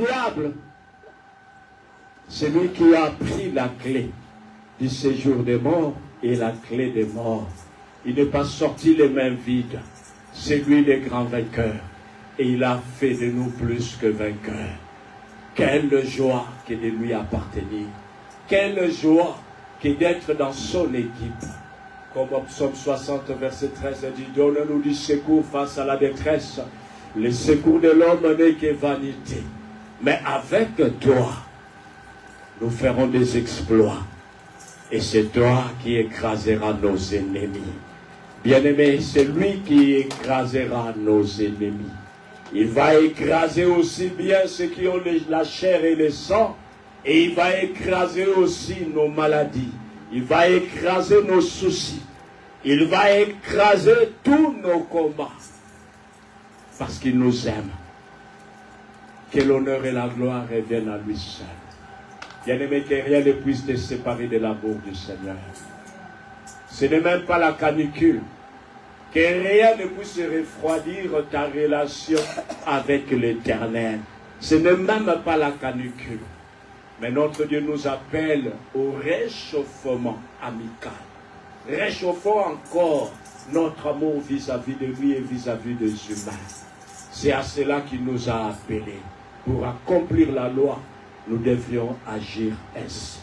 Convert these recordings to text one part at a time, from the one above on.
diable, c'est lui qui a pris la clé du séjour des morts et la clé des morts. Il n'est pas sorti les mains vides. C'est lui le grand vainqueur. Et il a fait de nous plus que vainqueurs. Quelle joie que de lui appartenir. Quelle joie que d'être dans son équipe. Comme au psaume 60, verset 13 dit, donne-nous du secours face à la détresse. Le secours de l'homme n'est que vanité. Mais avec toi, nous ferons des exploits. Et c'est toi qui écraseras nos ennemis. Bien-aimé, c'est lui qui écrasera nos ennemis. Il va écraser aussi bien ceux qui ont la chair et le sang. Et il va écraser aussi nos maladies. Il va écraser nos soucis. Il va écraser tous nos combats. Parce qu'il nous aime. Que l'honneur et la gloire reviennent à lui seul. Bien-aimé, que rien ne puisse te séparer de l'amour du Seigneur. Ce n'est même pas la canicule. Que rien ne puisse refroidir ta relation avec l'Éternel. Ce n'est même pas la canicule. Mais notre Dieu nous appelle au réchauffement amical. Réchauffons encore notre amour vis-à-vis de lui et vis-à-vis des humains. C'est à cela qu'il nous a appelés. Pour accomplir la loi, nous devrions agir ainsi.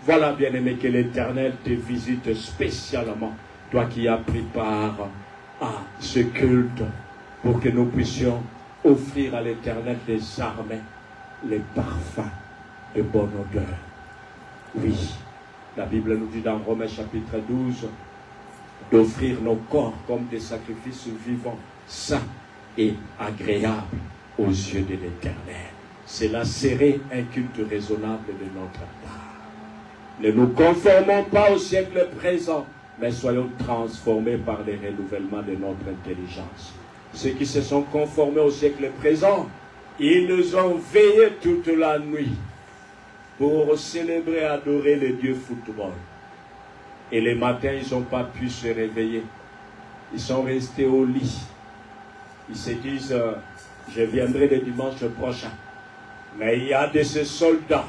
Voilà, bien-aimé, que l'Éternel te visite spécialement, toi qui as pris part à ce culte, pour que nous puissions offrir à l'Éternel des armées, les parfums de bonne odeur. Oui, la Bible nous dit dans Romains chapitre 12, d'offrir nos corps comme des sacrifices vivants, saints et agréables aux yeux de l'Éternel. Cela serait un culte raisonnable de notre part. Ne nous conformons pas au siècle présent, mais soyons transformés par le renouvellement de notre intelligence. Ceux qui se sont conformés au siècle présent, ils nous ont veillé toute la nuit pour célébrer, adorer le Dieu football. Et le matin, ils n'ont pas pu se réveiller. Ils sont restés au lit. Ils se disent, je viendrai le dimanche prochain. Mais il y a de ces soldats,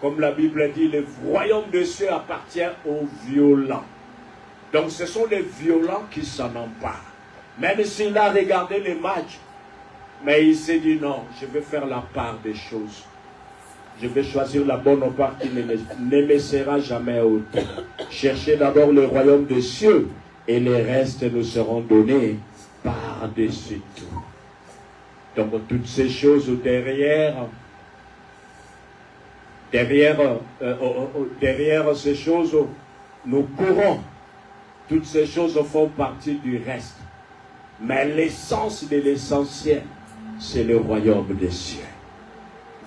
comme la Bible dit, le royaume de cieux appartient aux violents. Donc ce sont les violents qui s'en emparent. Même s'il a regardé les matchs, mais il s'est dit non, je vais faire la part des choses. Je vais choisir la bonne part qui ne me sera jamais ôtée. Cherchez d'abord le royaume des cieux et les restes nous seront donnés par-dessus tout. Donc toutes ces choses derrière ces choses, nous courons. Toutes ces choses font partie du reste. Mais l'essence de l'essentiel, c'est le royaume des cieux.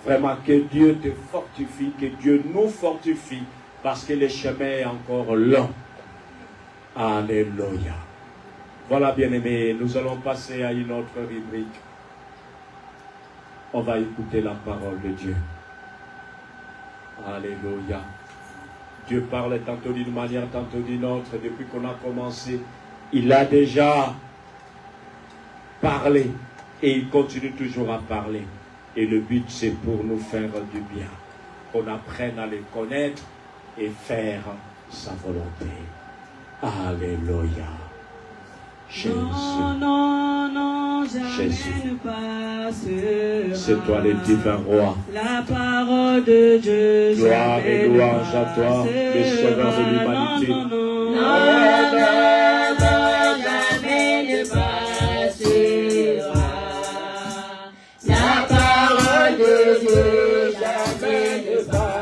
Vraiment, que Dieu te fortifie, que Dieu nous fortifie, parce que le chemin est encore long. Alléluia. Voilà, bien-aimés, nous allons passer à une autre rubrique. On va écouter la parole de Dieu. Alléluia. Dieu parle tantôt d'une manière, tantôt d'une autre. Depuis qu'on a commencé, il a déjà parlé et il continue toujours à parler. Et le but, c'est pour nous faire du bien. Qu'on apprenne à le connaître et faire sa volonté. Alléluia. Jésus. Non, non, non, jamais Jésus. ne passera. C'est toi le divin roi. La parole de Dieu. Gloire jamais et ne louange à toi, le sauveur de passera. l'humanité. Non, non, non, Non, non, non, jamais ne passera. La parole de Dieu jamais ne passera.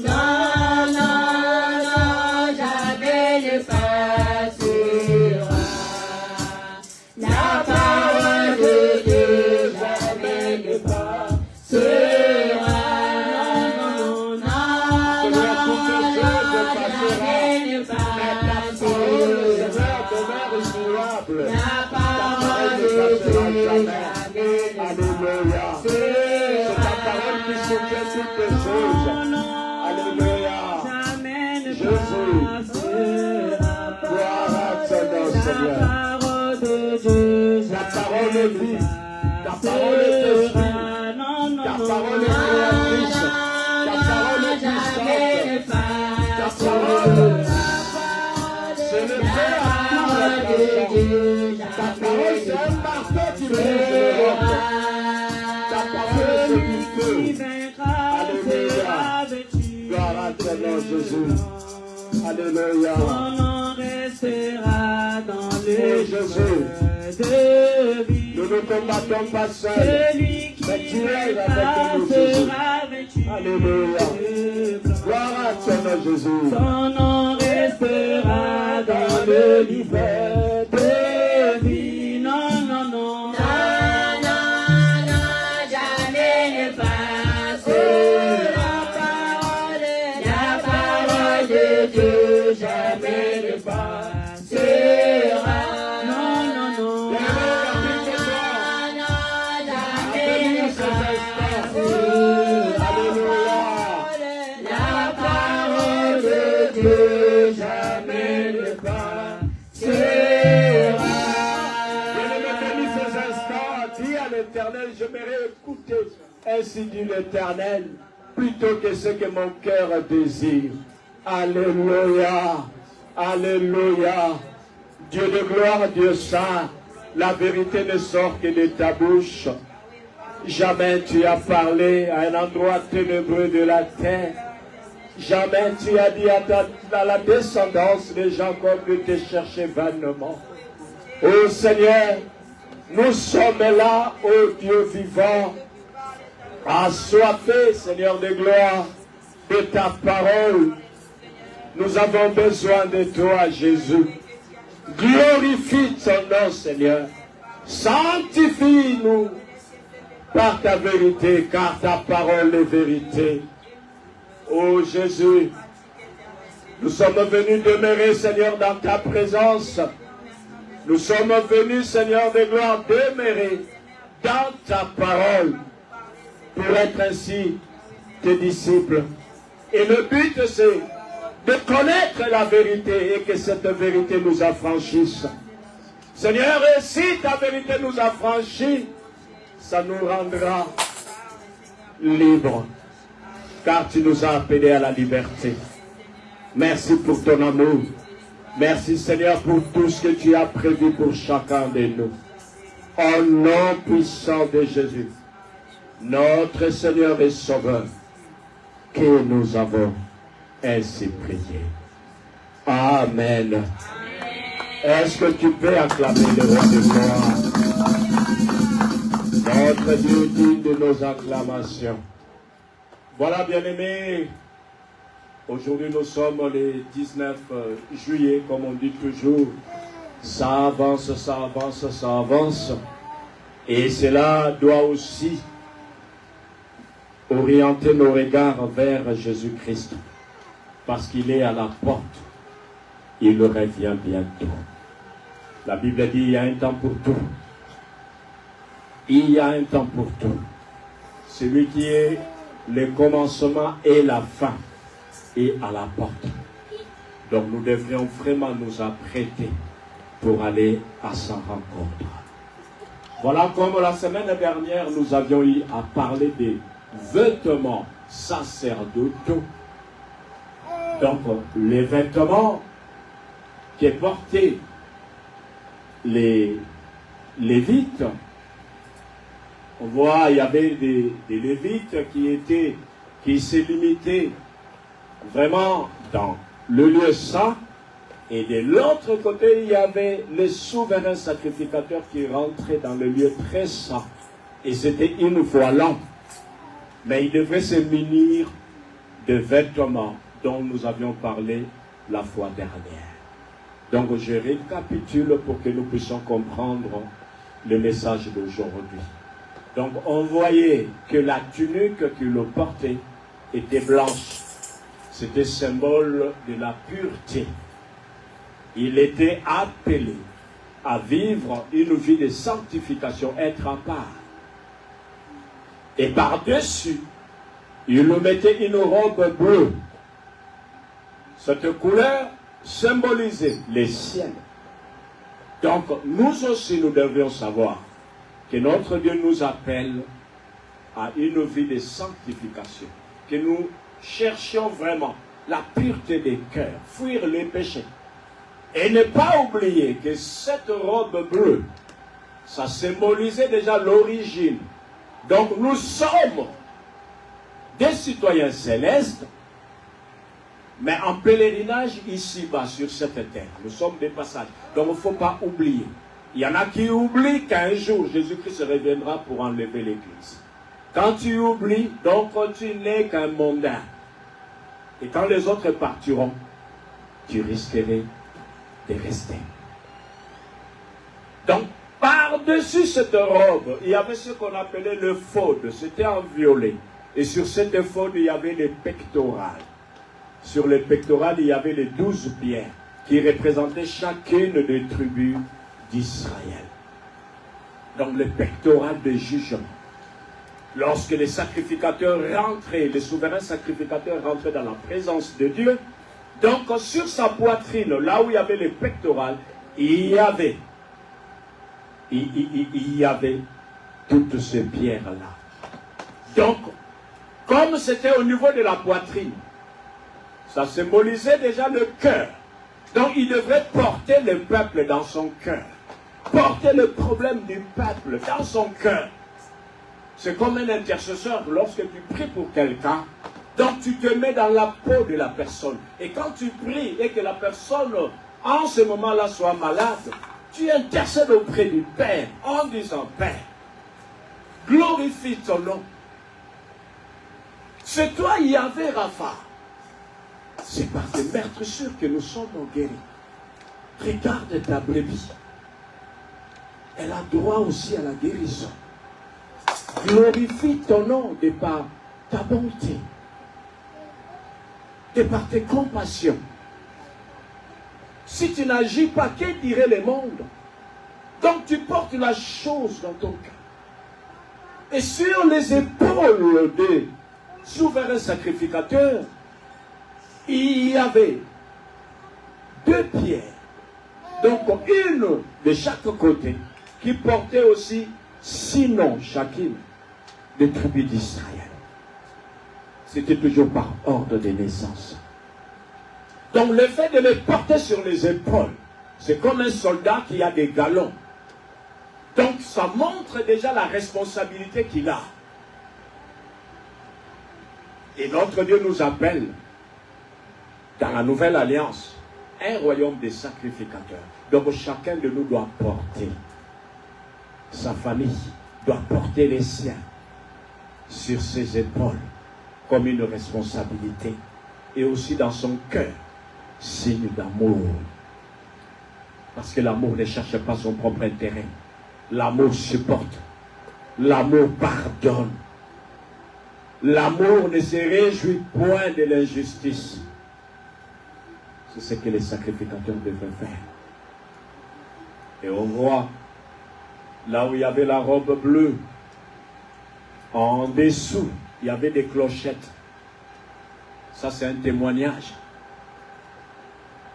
Non, non, non, jamais ne passera. La parole de Dieu jamais ne passera. Non, non, non, jamais ne passera. La parole de Dieu jamais ne Alléluia. C'est ta parole qui soutient toutes les choses. Alléluia. jamais ne Jésus. passera. Gloire à ton nom, La Seigneur. parole de Dieu Ta parole est vie. Ta Alléluia. Son nom restera dans le Jésus. chemin de vie. Nous ne combattons pas seuls. Celui qui Mais tu es avec nous, Jésus. sera vêtu Alléluia. de blanc. Gloire à ton nom, Jésus. Son nom restera dans le livre de vie. Non, non, non. Non, non, non, jamais ne passera. La parole de Dieu jamais ne passera. Non, non, non. Non, non, jamais ne passera. La parole de Dieu jamais ne passera. Bien-aimé, bénis ces instants. Dis à l'Éternel, j'aimerais écouter. Ainsi dit l'Éternel, plutôt que ce que mon cœur désire. Alléluia. Alléluia. Dieu de gloire, Dieu saint, la vérité ne sort que de ta bouche. Jamais tu as parlé à un endroit ténébreux de la terre. Jamais tu as dit à la descendance des gens comme de te chercher vainement. Ô Seigneur, nous sommes là, ô Dieu vivant, assoiffés, Seigneur de gloire, de ta parole. Nous avons besoin de toi, Jésus. Glorifie ton nom, Seigneur. Sanctifie-nous par ta vérité, car ta parole est vérité. Ô Jésus, nous sommes venus demeurer, Seigneur, dans ta présence. Nous sommes venus, Seigneur de gloire, demeurer dans ta parole pour être ainsi tes disciples. Et le but, c'est de connaître la vérité et que cette vérité nous affranchisse. Seigneur, et si ta vérité nous affranchit, ça nous rendra libres, car tu nous as appelés à la liberté. Merci pour ton amour. Merci, Seigneur, pour tout ce que tu as prévu pour chacun de nous. Au nom puissant de Jésus, notre Seigneur et Sauveur, que nous avons ainsi prié. Amen. Est-ce que tu peux acclamer le roi de gloire? Notre Dieu digne de nos acclamations. Voilà, bien-aimés, aujourd'hui nous sommes le 19 juillet, comme on dit toujours. Ça avance, ça avance, ça avance. Et cela doit aussi orienter nos regards vers Jésus-Christ. Parce qu'il est à la porte. Il revient bientôt. La Bible dit, il y a un temps pour tout. Il y a un temps pour tout. Celui qui est le commencement et la fin est à la porte. Donc nous devrions vraiment nous apprêter pour aller à sa rencontre. Voilà, comme la semaine dernière, nous avions eu à parler des vêtements sacerdotaux. Donc, les vêtements qui portaient les Lévites, on voit, il y avait des Lévites qui se limitaient vraiment dans le lieu saint, et de l'autre côté, il y avait les souverains sacrificateurs qui rentraient dans le lieu très saint, et c'était une fois l'an. Mais ils devaient se munir de vêtements dont nous avions parlé la fois dernière. Donc je récapitule pour que nous puissions comprendre le message d'aujourd'hui. Donc on voyait que la tunique qu'il portait était blanche. C'était symbole de la pureté. Il était appelé à vivre une vie de sanctification, être à part. Et par-dessus, il nous mettait une robe bleue. Cette couleur symbolisait les ciels. Donc, nous aussi, nous devions savoir que notre Dieu nous appelle à une vie de sanctification. Que nous cherchions vraiment la pureté des cœurs, fuir les péchés. Et ne pas oublier que cette robe bleue, ça symbolisait déjà l'origine. Donc nous sommes des citoyens célestes mais en pèlerinage ici-bas, sur cette terre. Nous sommes des passages. Donc il ne faut pas oublier. Il y en a qui oublient qu'un jour, Jésus-Christ reviendra pour enlever l'Église. Quand tu oublies, donc tu n'es qu'un mondain. Et quand les autres partiront, tu risquerais de rester. Donc, par-dessus cette robe, il y avait ce qu'on appelait le faune. C'était en violet. Et sur cette faune, il y avait les pectorales. Sur les pectorales, il y avait les 12 pierres qui représentaient chacune des tribus d'Israël. Donc, le pectoral de jugement. Lorsque les sacrificateurs rentraient, les souverains sacrificateurs rentraient dans la présence de Dieu, donc sur sa poitrine, là où il y avait les pectorales, il y avait toutes ces pierres-là. Donc, comme c'était au niveau de la poitrine, ça symbolisait déjà le cœur. Donc, il devrait porter le peuple dans son cœur. Porter le problème du peuple dans son cœur. C'est comme un intercesseur lorsque tu pries pour quelqu'un. Donc, tu te mets dans la peau de la personne. Et quand tu pries et que la personne, en ce moment-là, soit malade, tu intercèdes auprès du Père en disant, Père, glorifie ton nom. C'est toi, Yahvé Rapha. C'est par tes meurtrissures que nous sommes guéris. Regarde ta brebis. Elle a droit aussi à la guérison. Glorifie ton nom de par ta bonté, de par tes compassions. Si tu n'agis pas, que dirait le monde? Donc tu portes la chose dans ton cœur. Et sur les épaules des souverains sacrificateurs, il y avait 2 pierres. Donc une de chaque côté, qui portait aussi 6 noms chacune des tribus d'Israël. C'était toujours par ordre de naissance. Donc le fait de les porter sur les épaules, c'est comme un soldat qui a des galons. Donc ça montre déjà la responsabilité qu'il a. Et notre Dieu nous appelle, dans la nouvelle alliance, un royaume des sacrificateurs. Donc chacun de nous doit porter sa famille, doit porter les siens sur ses épaules comme une responsabilité. Et aussi dans son cœur, signe d'amour. Parce que l'amour ne cherche pas son propre intérêt. L'amour supporte. L'amour pardonne. L'amour ne se réjouit point de l'injustice. C'est ce que les sacrificateurs devaient faire. Et on voit, là où il y avait la robe bleue, en dessous, il y avait des clochettes. Ça, c'est un témoignage.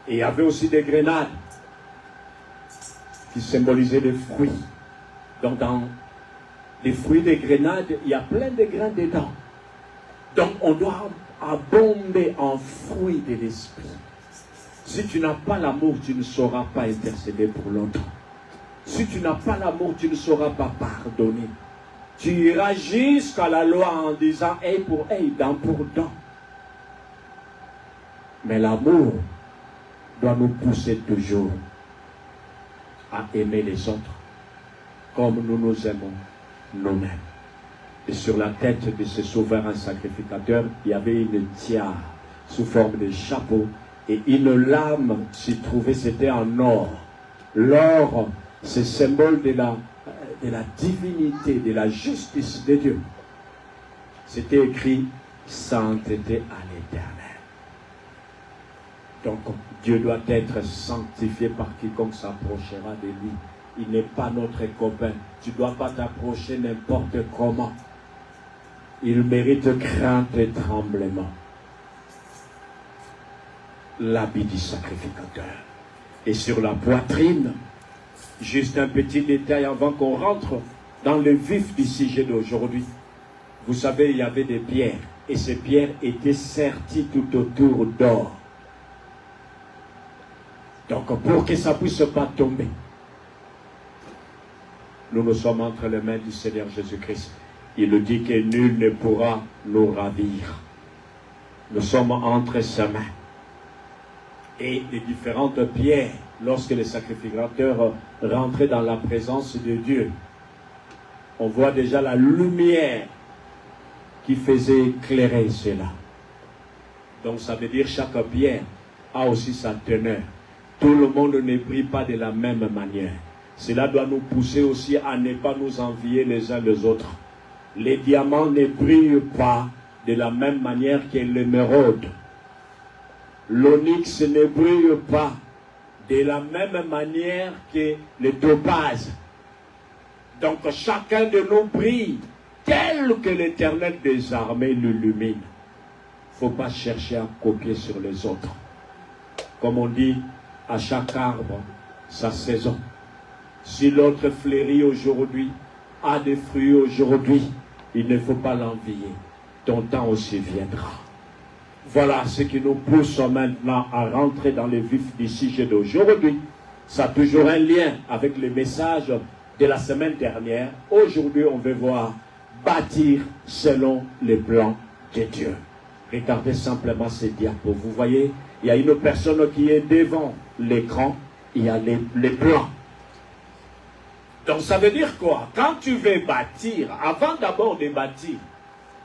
Et il y avait aussi des grenades qui symbolisaient des fruits. Donc, dans les fruits des grenades, il y a plein de grains dedans. Donc, on doit abonder en fruits de l'esprit. Si tu n'as pas l'amour, tu ne sauras pas intercéder pour l'autre. Si tu n'as pas l'amour, tu ne sauras pas pardonner. Tu iras jusqu'à la loi en disant œil pour œil, dent pour dent. Mais l'amour doit nous pousser toujours à aimer les autres comme nous nous aimons nous-mêmes. Et sur la tête de ce souverain sacrificateur, il y avait une tiare sous forme de chapeau et une lame s'y trouvait, c'était en or. L'or, c'est symbole de la divinité, de la justice de Dieu. C'était écrit sainteté à l'Éternel. Donc Dieu doit être sanctifié par quiconque s'approchera de lui. Il n'est pas notre copain. Tu ne dois pas t'approcher n'importe comment. Il mérite crainte et tremblement. L'habit du sacrificateur. Et sur la poitrine, juste un petit détail avant qu'on rentre dans le vif du sujet d'aujourd'hui. Vous savez, il y avait des pierres. Et ces pierres étaient serties tout autour d'or. Donc, pour que ça ne puisse pas tomber, nous sommes entre les mains du Seigneur Jésus-Christ. Il nous dit que nul ne pourra nous ravir. Nous sommes entre ses mains. et les différentes pierres lorsque les sacrificateurs rentraient dans la présence de Dieu. On voit déjà la lumière qui faisait éclairer cela. Donc ça veut dire chaque pierre a aussi sa teneur. Tout le monde ne brille pas de la même manière. Cela doit nous pousser aussi à ne pas nous envier les uns les autres. Les diamants ne brillent pas de la même manière que l'émeraude. L'onyx ne brille pas de la même manière que le topaz. Donc chacun de nous brille tel que l'Éternel des armées l'illumine. Il ne faut pas chercher à copier sur les autres. Comme on dit, à chaque arbre, sa saison. Si l'autre fleurit aujourd'hui, a des fruits aujourd'hui, il ne faut pas l'envier. Ton temps aussi viendra. Voilà ce qui nous pousse maintenant à rentrer dans le vif du sujet d'aujourd'hui. Ça a toujours un lien avec le message de la semaine dernière. Aujourd'hui, on veut voir bâtir selon les plans de Dieu. Regardez simplement ces diapos. Vous voyez, il y a une personne qui est devant l'écran, il y a les plans. Donc ça veut dire quoi? Quand tu veux bâtir, avant d'abord de bâtir,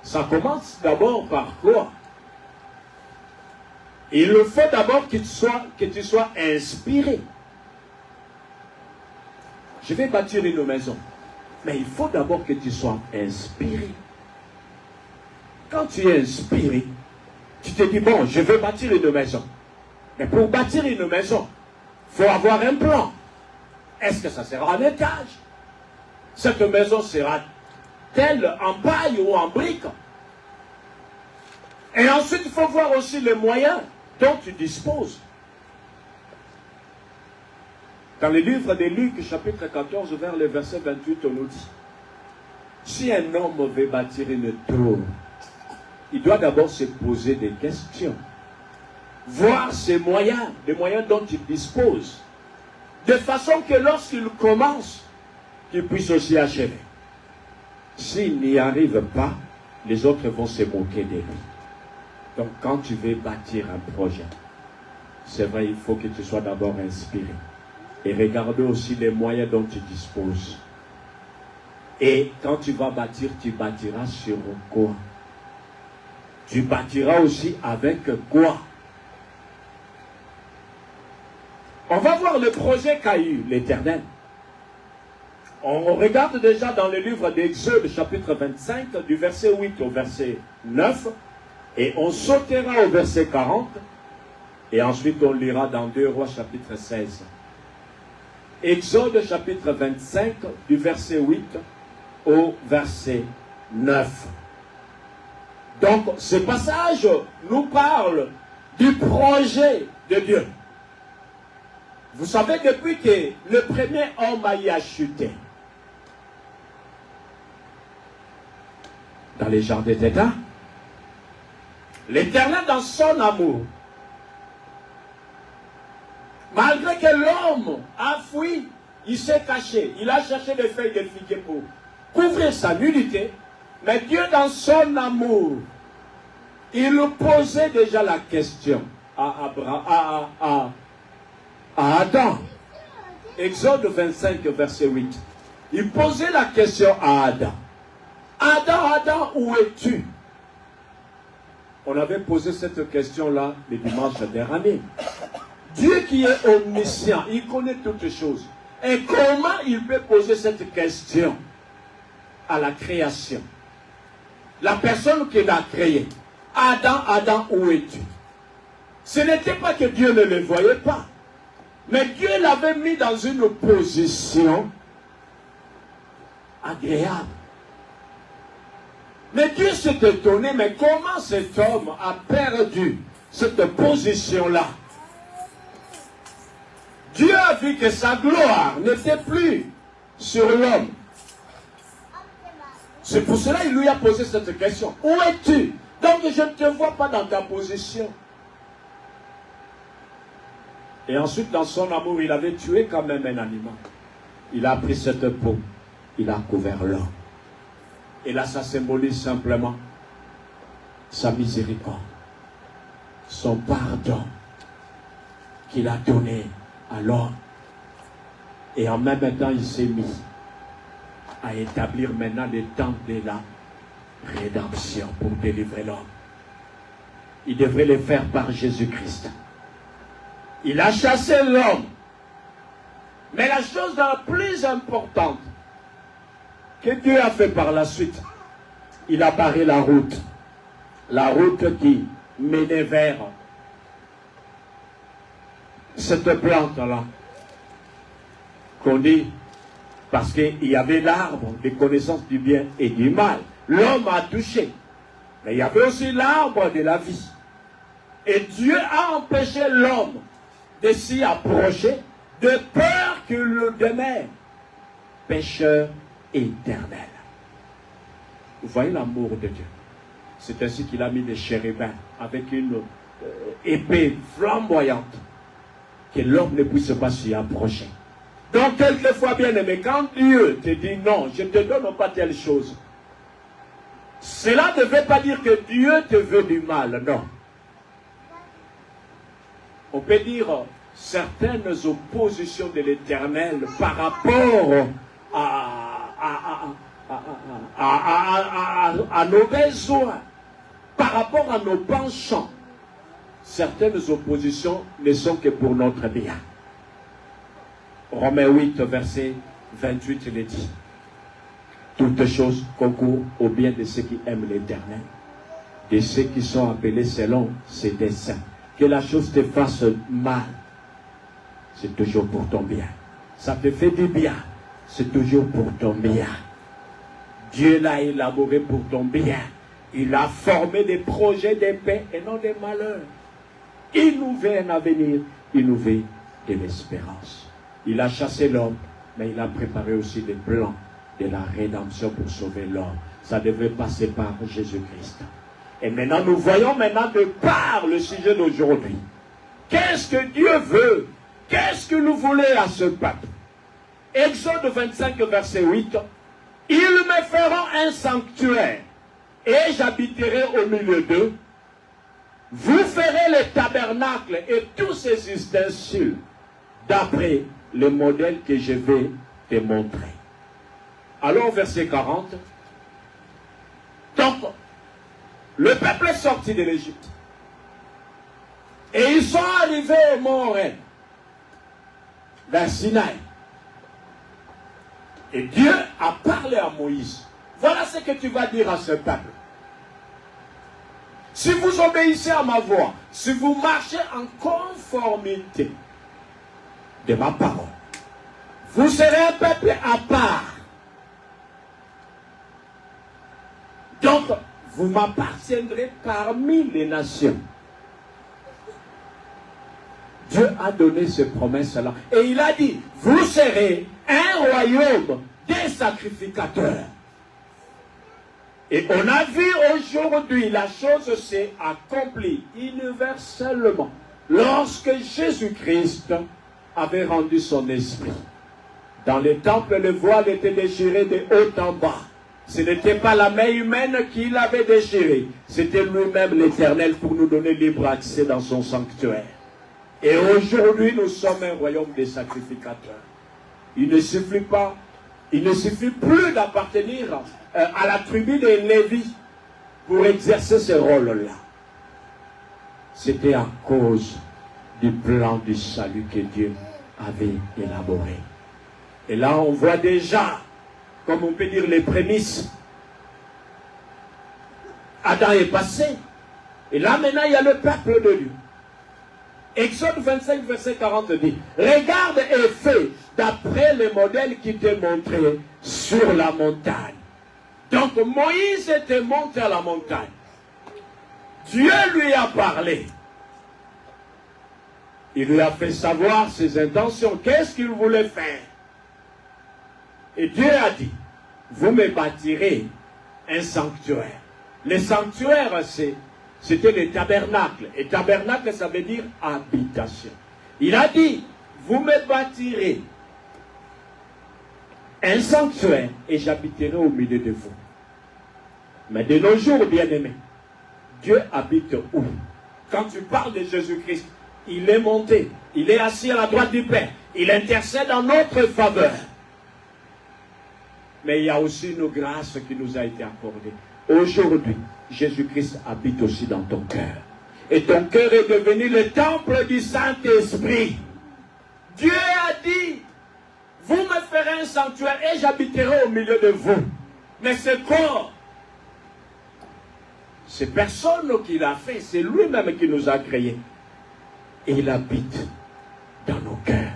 ça commence d'abord par quoi? Il faut d'abord que tu sois inspiré. Je vais bâtir une maison. Mais il faut d'abord que tu sois inspiré. Quand tu es inspiré, tu te dis, bon, je veux bâtir une maison. Mais pour bâtir une maison, il faut avoir un plan. Est-ce que ça sera un étage? Cette maison sera-t-elle en paille ou en briques? Et ensuite, il faut voir aussi les moyens dont tu disposes. Dans le livre de Luc, chapitre 14, vers le verset 28, on nous dit, si un homme veut bâtir une tour, il doit d'abord se poser des questions. Voir ses moyens, les moyens dont il dispose, de façon que lorsqu'il commence, qu'il puisse aussi achever. S'il n'y arrive pas, les autres vont se moquer de lui. Donc quand tu veux bâtir un projet, c'est vrai, il faut que tu sois d'abord inspiré. Et regarde aussi les moyens dont tu disposes. Et quand tu vas bâtir, tu bâtiras sur quoi? Tu bâtiras aussi avec quoi? On va voir le projet qu'a eu l'Éternel. On regarde déjà dans le livre d'Exode, chapitre 25, du verset 8 au verset 9, et on sautera au verset 40, et ensuite on lira dans 2 Rois, chapitre 16. Exode, chapitre 25, du verset 8 au verset 9. Donc, ce passage nous parle du projet de Dieu. Vous savez, depuis que le premier homme a chuté, dans les jardins d'Éden, l'Éternel, dans son amour, malgré que l'homme a fui, il s'est caché, il a cherché des feuilles de figuier pour couvrir sa nudité, mais Dieu, dans son amour, il posait déjà la question à Adam. Exode 25, verset 8. Il posait la question à Adam. Adam, où es-tu? On avait posé cette question-là le dimanche dernier. Dieu qui est omniscient, il connaît toutes choses. Et comment il peut poser cette question à la création? La personne qui l'a créé. Adam, où es-tu? Ce n'était pas que Dieu ne le voyait pas. Mais Dieu l'avait mis dans une position agréable. Mais Dieu s'est étonné, mais comment cet homme a perdu cette position-là? Dieu a vu que sa gloire n'était plus sur l'homme. C'est pour cela qu'il lui a posé cette question. Où es-tu? Donc je ne te vois pas dans ta position. Et ensuite, dans son amour, il avait tué quand même un animal. Il a pris cette peau, il a couvert l'homme. Et là, ça symbolise simplement sa miséricorde, son pardon. qu'il a donné à l'homme. Et en même temps, il s'est mis à établir maintenant le temps de la rédemption pour délivrer l'homme. Il devrait le faire par Jésus-Christ. Il a chassé l'homme. Mais la chose la plus importante que Dieu a fait par la suite, il a barré la route qui menait vers cette plante-là, qu'on dit, parce qu'il y avait l'arbre de connaissance du bien et du mal. L'homme a touché, mais il y avait aussi l'arbre de la vie. Et Dieu a empêché l'homme de s'y approcher, de peur qu'il le demeure pécheur éternel. Vous voyez l'amour de Dieu. C'est ainsi qu'il a mis des chérubins avec une épée flamboyante, que l'homme ne puisse pas s'y approcher. Donc, quelquefois, bien aimé, quand Dieu te dit non, je ne te donne pas telle chose, cela ne veut pas dire que Dieu te veut du mal, non. On peut dire certaines oppositions de l'Éternel par rapport à nos besoins, par rapport à nos penchants. Certaines oppositions ne sont que pour notre bien. Romains 8, verset 28, il est dit: toutes choses concourent au bien de ceux qui aiment l'Éternel, de ceux qui sont appelés selon ses desseins. Que la chose te fasse mal, c'est toujours pour ton bien. Ça te fait du bien, c'est toujours pour ton bien. Dieu l'a élaboré pour ton bien. Il a formé des projets de paix et non de malheur. Il nous veut un avenir, il nous veut de l'espérance. Il a chassé l'homme, mais il a préparé aussi des plans de la rédemption pour sauver l'homme. Ça devrait passer par Jésus-Christ. Et maintenant, nous voyons maintenant de par le sujet d'aujourd'hui. Qu'est-ce que Dieu veut? Qu'est-ce que nous voulons à ce peuple? Exode 25, verset 8. Ils me feront un sanctuaire et j'habiterai au milieu d'eux. Vous ferez le tabernacle et tous ses ustensiles d'après le modèle que je vais te montrer. Alors, verset 40. Donc, le peuple est sorti de l'Égypte. Et ils sont arrivés au mont Horeb, vers Sinaï. Et Dieu a parlé à Moïse. Voilà ce que tu vas dire à ce peuple. Si vous obéissez à ma voix, si vous marchez en conformité de ma parole, vous serez un peuple à part. Donc, vous m'appartiendrez parmi les nations. Dieu a donné ces promesses-là. Et il a dit, vous serez un royaume des sacrificateurs. Et on a vu aujourd'hui, la chose s'est accomplie universellement. Lorsque Jésus-Christ avait rendu son esprit. Dans le temple, le voile était déchiré de haut en bas. Ce n'était pas la main humaine qui l'avait déchiré. C'était lui-même l'Éternel pour nous donner libre accès dans son sanctuaire. Et aujourd'hui, nous sommes un royaume des sacrificateurs. Il ne suffit plus d'appartenir à la tribu des Lévi pour exercer ce rôle-là. C'était à cause du plan du salut que Dieu avait élaboré. Et là, on voit déjà, comme on peut dire, les prémices. Adam est passé. Et là, maintenant, il y a le peuple de Dieu. Exode 25, verset 40 dit, regarde et fais d'après le modèle qui t'est montré sur la montagne. Donc Moïse était monté à la montagne. Dieu lui a parlé. Il lui a fait savoir ses intentions. Qu'est-ce qu'il voulait faire? Et Dieu a dit, vous me bâtirez un sanctuaire. Le sanctuaire, c'était le tabernacle. Et tabernacle, ça veut dire habitation. Il a dit, vous me bâtirez un sanctuaire et j'habiterai au milieu de vous. Mais de nos jours, bien-aimés, Dieu habite où? Quand tu parles de Jésus-Christ, Il est monté. Il est assis à la droite du Père. Il intercède en notre faveur. Mais il y a aussi une grâce qui nous a été accordée. Aujourd'hui, Jésus-Christ habite aussi dans ton cœur. Et ton cœur est devenu le temple du Saint-Esprit. Dieu a dit, vous me ferez un sanctuaire et j'habiterai au milieu de vous. Mais ce corps, c'est personne qui l'a fait, c'est lui-même qui nous a créés. Et il habite dans nos cœurs.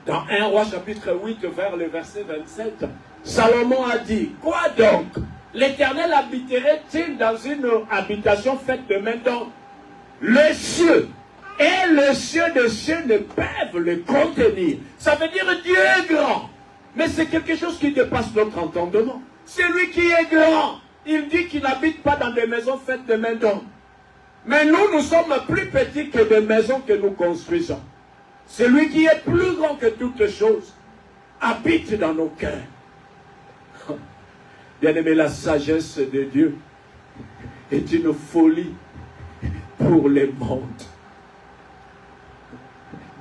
Dans 1 Roi chapitre 8, vers le verset 27, Salomon a dit, quoi donc? L'Éternel habiterait-il dans une habitation faite de main d'homme? Le cieux et le cieux des cieux ne peuvent le contenir. Ça veut dire Dieu est grand. Mais c'est quelque chose qui dépasse notre entendement. C'est lui qui est grand. Il dit qu'il n'habite pas dans des maisons faites de main d'homme. Mais nous sommes plus petits que des maisons que nous construisons. Celui qui est plus grand que toutes choses habite dans nos cœurs. Bien-aimé, la sagesse de Dieu est une folie pour les mondes.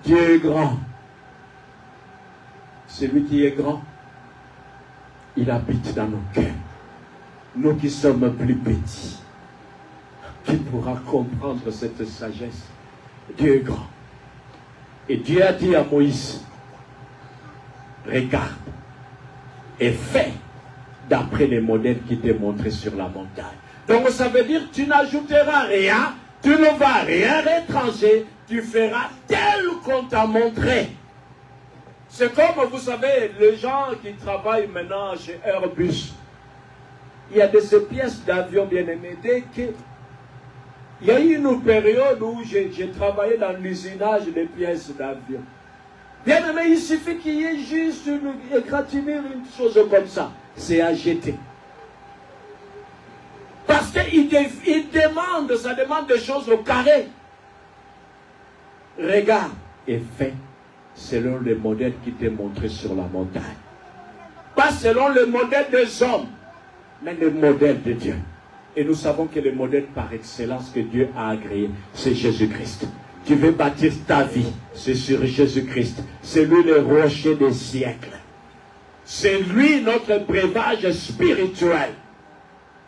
Dieu est grand. Celui qui est grand, il habite dans nos cœurs. Nous qui sommes plus petits, qui pourra comprendre cette sagesse? Dieu est grand. Et Dieu a dit à Moïse, regarde et fais d'après les modèles qui t'ont montrés sur la montagne. Donc ça veut dire que tu n'ajouteras rien, tu ne vas rien étranger, tu feras tel qu'on t'a montré. C'est comme, vous savez, les gens qui travaillent maintenant chez Airbus. Il y a de ces pièces d'avion, bien aimées, dès que... Il y a eu une période où j'ai travaillé dans l'usinage des pièces d'avion. Bien aimé, il suffit qu'il y ait juste une égratignure, une chose comme ça. C'est à jeter. Parce qu'il demande, ça demande des choses au carré. Regarde et fais selon le modèle qui t'est montré sur la montagne. Pas selon le modèle des hommes, mais le modèle de Dieu. Et nous savons que le modèle par excellence que Dieu a agréé, c'est Jésus-Christ. Tu veux bâtir ta vie, c'est sur Jésus-Christ. C'est lui le rocher des siècles. C'est lui notre breuvage spirituel.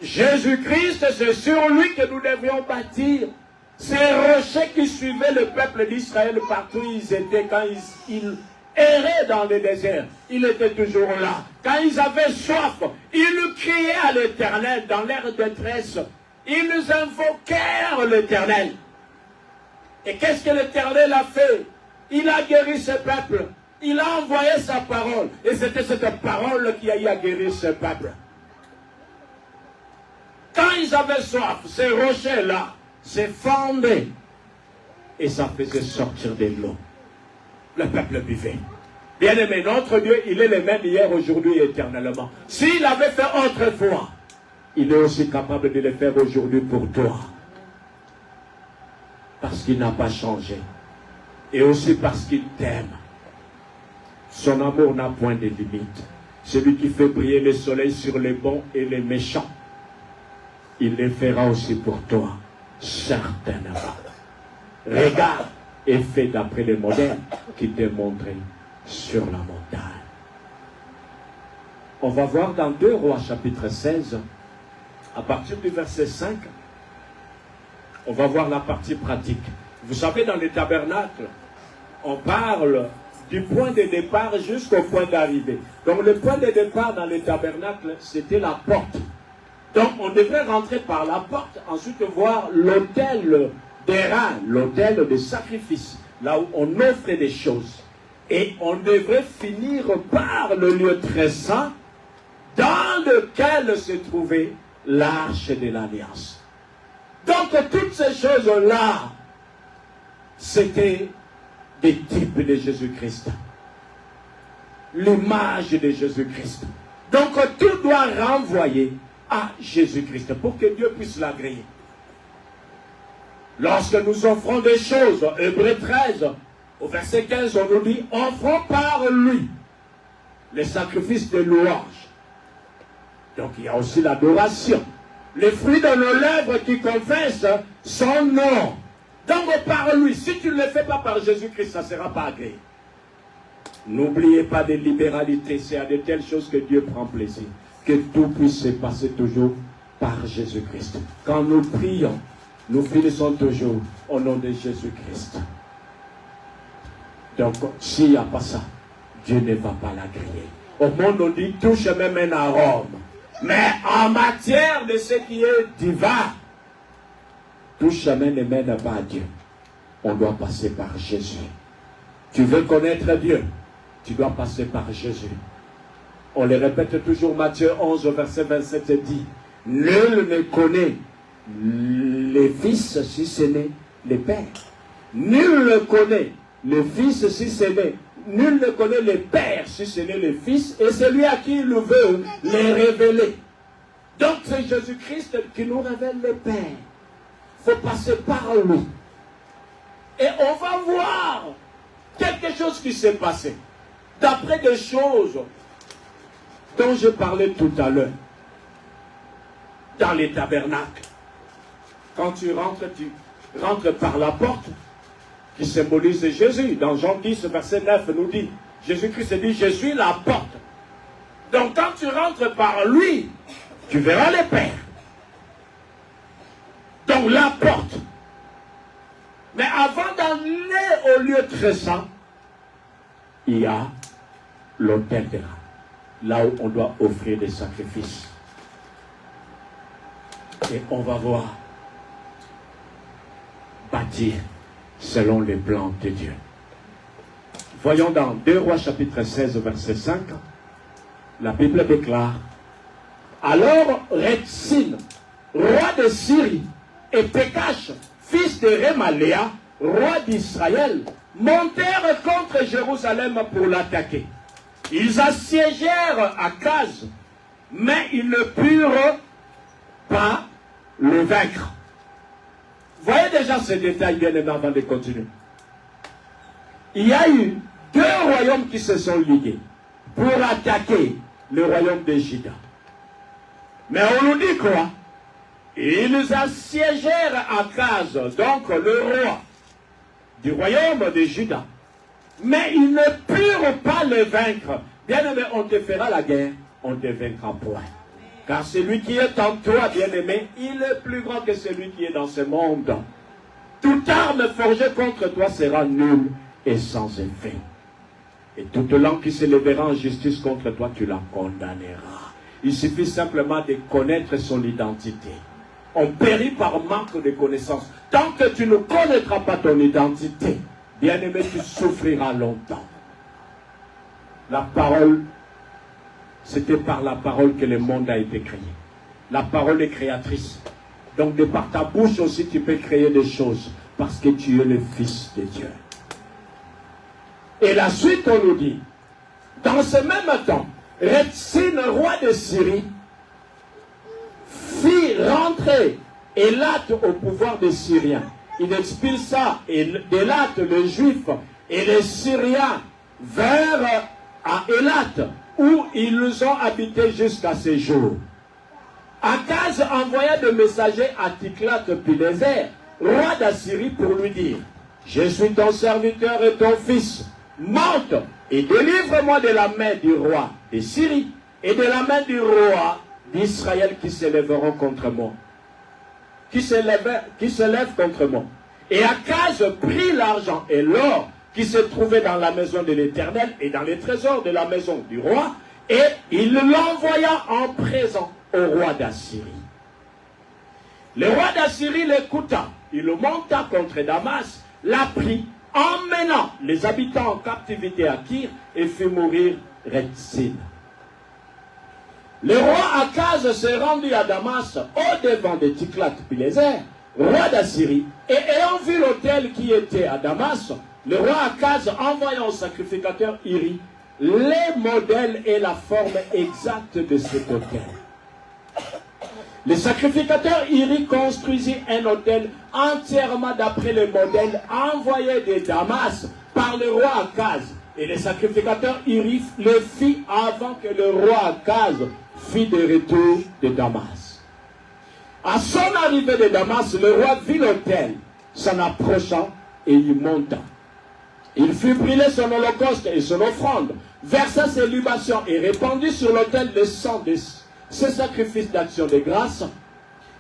Jésus-Christ, c'est sur lui que nous devions bâtir. Ces rochers qui suivaient le peuple d'Israël partout où ils étaient quand ils erraient dans le désert. Il était toujours là. Quand ils avaient soif, ils criaient à l'Éternel dans leur détresse. Ils invoquèrent l'Éternel. Et qu'est-ce que l'Éternel a fait? Il a guéri ce peuple. Il a envoyé sa parole. Et c'était cette parole qui a eu à guérir ce peuple. Quand ils avaient soif, ces rochers-là se fendaient. Et ça faisait sortir de l'eau. Le peuple buvait. Bien-aimé, notre Dieu, il est le même hier, aujourd'hui et éternellement. S'il avait fait autrefois, il est aussi capable de le faire aujourd'hui pour toi. Parce qu'il n'a pas changé. Et aussi parce qu'il t'aime. Son amour n'a point de limite. Celui qui fait briller le soleil sur les bons et les méchants, il le fera aussi pour toi, certainement. Regarde et fais d'après les modèles qui t'est montré sur la montagne. On va voir dans 2 Rois chapitre 16, à partir du verset 5, on va voir la partie pratique. Vous savez, dans les tabernacles, on parle du point de départ jusqu'au point d'arrivée. Donc le point de départ dans les tabernacles, c'était la porte. Donc on devrait rentrer par la porte, ensuite voir l'autel des reins, l'autel de sacrifice, là où on offre des choses. Et on devrait finir par le lieu très saint, dans lequel se trouvait l'arche de l'alliance. Donc toutes ces choses-là, c'était des types de Jésus-Christ. L'image de Jésus-Christ. Donc tout doit renvoyer à Jésus-Christ pour que Dieu puisse l'agréer. Lorsque nous offrons des choses, Hébreux 13, au verset 15, on nous dit, offrons par lui les sacrifices de louange. Donc il y a aussi l'adoration. Les fruits de nos lèvres qui confessent son nom. Donc par lui, si tu ne le fais pas par Jésus-Christ, ça ne sera pas agréé. N'oubliez pas de libéralité, c'est à de telles choses que Dieu prend plaisir. Que tout puisse se passer toujours par Jésus-Christ. Quand nous prions, nous finissons toujours au nom de Jésus-Christ. Donc, s'il n'y a pas ça, Dieu ne va pas l'agréer. Au monde, on dit, touche même un arôme. Mais en matière de ce qui est divin, tout chemin ne mène pas à Dieu. On doit passer par Jésus. Tu veux connaître Dieu, tu dois passer par Jésus. On le répète toujours, Matthieu 11, verset 27 dit, nul ne connaît le Fils si ce n'est le Père. Nul ne connaît le Fils si ce n'est. Nul ne connaît le Père si ce n'est le Fils, et celui à qui il veut les révéler. Donc c'est Jésus-Christ qui nous révèle le Père. Il faut passer par lui. Et on va voir quelque chose qui s'est passé. D'après des choses dont je parlais tout à l'heure. Dans les tabernacles. Quand tu rentres par la porte qui symbolise Jésus. Dans Jean 10, verset 9, nous dit, Jésus-Christ dit, je suis la porte. Donc quand tu rentres par lui, tu verras les pères. Donc la porte. Mais avant d'aller au lieu très saint, il y a l'autel des reins, là où on doit offrir des sacrifices. Et on va voir bâtir selon les plans de Dieu. Voyons dans 2 Rois chapitre 16 verset 5, la Bible déclare, alors Retsin, roi de Syrie, et Pécache, fils de Rémaléa, roi d'Israël, montèrent contre Jérusalem pour l'attaquer. Ils assiégèrent Akaz, mais ils ne purent pas le vaincre. Voyez déjà ces détails bien aimés avant de continuer. Il y a eu 2 royaumes qui se sont ligués pour attaquer le royaume de Juda. Mais on nous dit quoi? Ils assiégèrent Akaz, donc le roi du royaume de Juda. Mais ils ne purent pas le vaincre. Bien-aimé, on te fera la guerre, on ne te vaincra point. Car celui qui est en toi, bien-aimé, il est plus grand que celui qui est dans ce monde. Toute arme forgée contre toi sera nulle et sans effet. Et toute langue qui se lèvera en justice contre toi, tu la condamneras. Il suffit simplement de connaître son identité. On périt par manque de connaissance. Tant que tu ne connaîtras pas ton identité, bien-aimé, tu souffriras longtemps. La parole, c'était par la parole que le monde a été créé. La parole est créatrice. Donc de par ta bouche aussi, tu peux créer des choses. Parce que tu es le Fils de Dieu. Et la suite, on nous dit, dans ce même temps, Retsin, roi de Syrie, fit rentrer Élat au pouvoir des Syriens. Il expulsa Élat, le Juif, et les Syriens vers à Élat, où ils ont habité jusqu'à ce jour. Akaz envoya des messagers à Tiglath-Pileser, roi d'Assyrie, pour lui dire, je suis ton serviteur et ton fils, monte et délivre-moi de la main du roi de Syrie et de la main du roi d'Israël qui s'élèveront contre moi. Qui se lève contre moi. Et Akaz prit l'argent et l'or qui se trouvait dans la maison de l'Éternel et dans les trésors de la maison du roi, et il l'envoya en présent au roi d'Assyrie. Le roi d'Assyrie l'écouta, il monta contre Damas, l'a pris, emmenant les habitants en captivité à Kir, et fit mourir Retsin. Le roi Akaz s'est rendu à Damas au devant de Tiglath-Pileser, roi d'Assyrie, et ayant vu l'autel qui était à Damas, le roi Akaz envoya au sacrificateur Iri les modèles et la forme exacte de cet autel. Le sacrificateur Iri construisit un autel entièrement d'après le modèle envoyé de Damas par le roi Akaz. Et le sacrificateur Iri le fit avant que le roi Akaz fit de retour de Damas. À son arrivée de Damas, le roi vit l'autel s'en approcha et y monta. Il fit brûler son holocauste et son offrande, versa ses libations et répandit sur l'autel le sang de ses sacrifices d'action de grâce.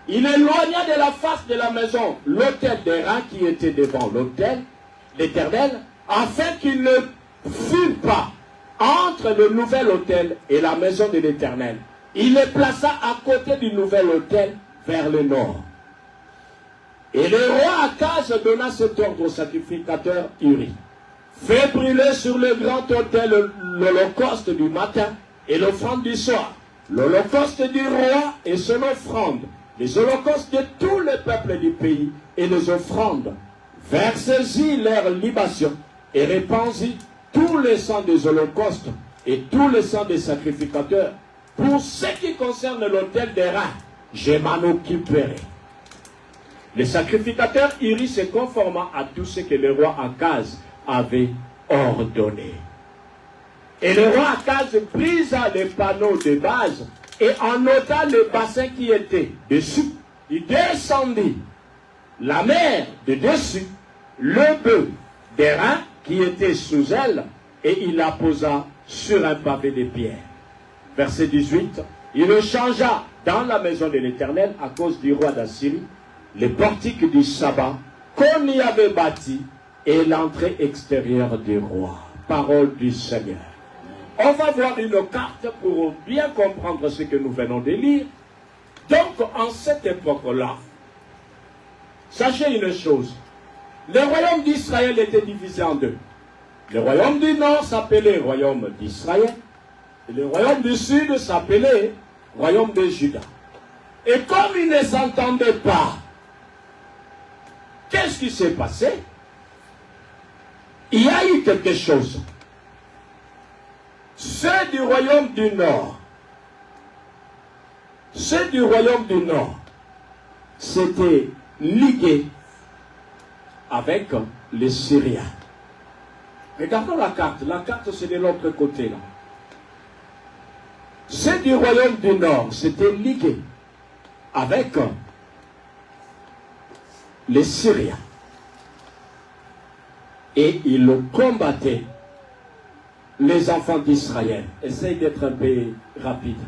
Il éloigna de la face de la maison l'autel d'airain qui était devant l'autel l'Éternel, afin qu'il ne fût pas entre le nouvel autel et la maison de l'Éternel. Il le plaça à côté du nouvel autel vers le nord. Et le roi Akaz donna cet ordre au sacrificateur Uri. Fais brûler sur le grand autel l'holocauste du matin et l'offrande du soir, l'holocauste du roi et son offrande, les holocaustes de tout le peuple du pays et les offrandes. Versez-y leurs libations et répandez tout le sang des holocaustes et tout le sang des sacrificateurs. Pour ce qui concerne l'autel des reins, je m'en occuperai. Le sacrificateur Uri se conforma à tout ce que le roi Akaz avait ordonné. Et le roi Akaz brisa les panneaux de base et en ôta le bassin qui était dessus. Il descendit la mer de dessus, le bœuf des reins qui était sous elle, et il la posa sur un pavé de pierre. Verset 18, il le changea dans la maison de l'Éternel à cause du roi d'Assyrie, les portiques du sabbat qu'on y avait bâti et l'entrée extérieure du roi. Parole du Seigneur. On va voir une carte pour bien comprendre ce que nous venons de lire. Donc, en cette époque-là, sachez une chose, le royaume d'Israël était divisé en deux. Le royaume du nord s'appelait royaume d'Israël, et le royaume du sud s'appelait royaume de Juda. Et comme ils ne s'entendaient pas, qu'est-ce qui s'est passé? Il y a eu quelque chose. Ceux du royaume du nord, s'étaient ligués avec les Syriens. Regardons la carte c'est de l'autre côté là. Ceux du royaume du nord s'étaient ligués avec les Syriens. Et ils combattaient les enfants d'Israël. Essaye d'être un peu rapide.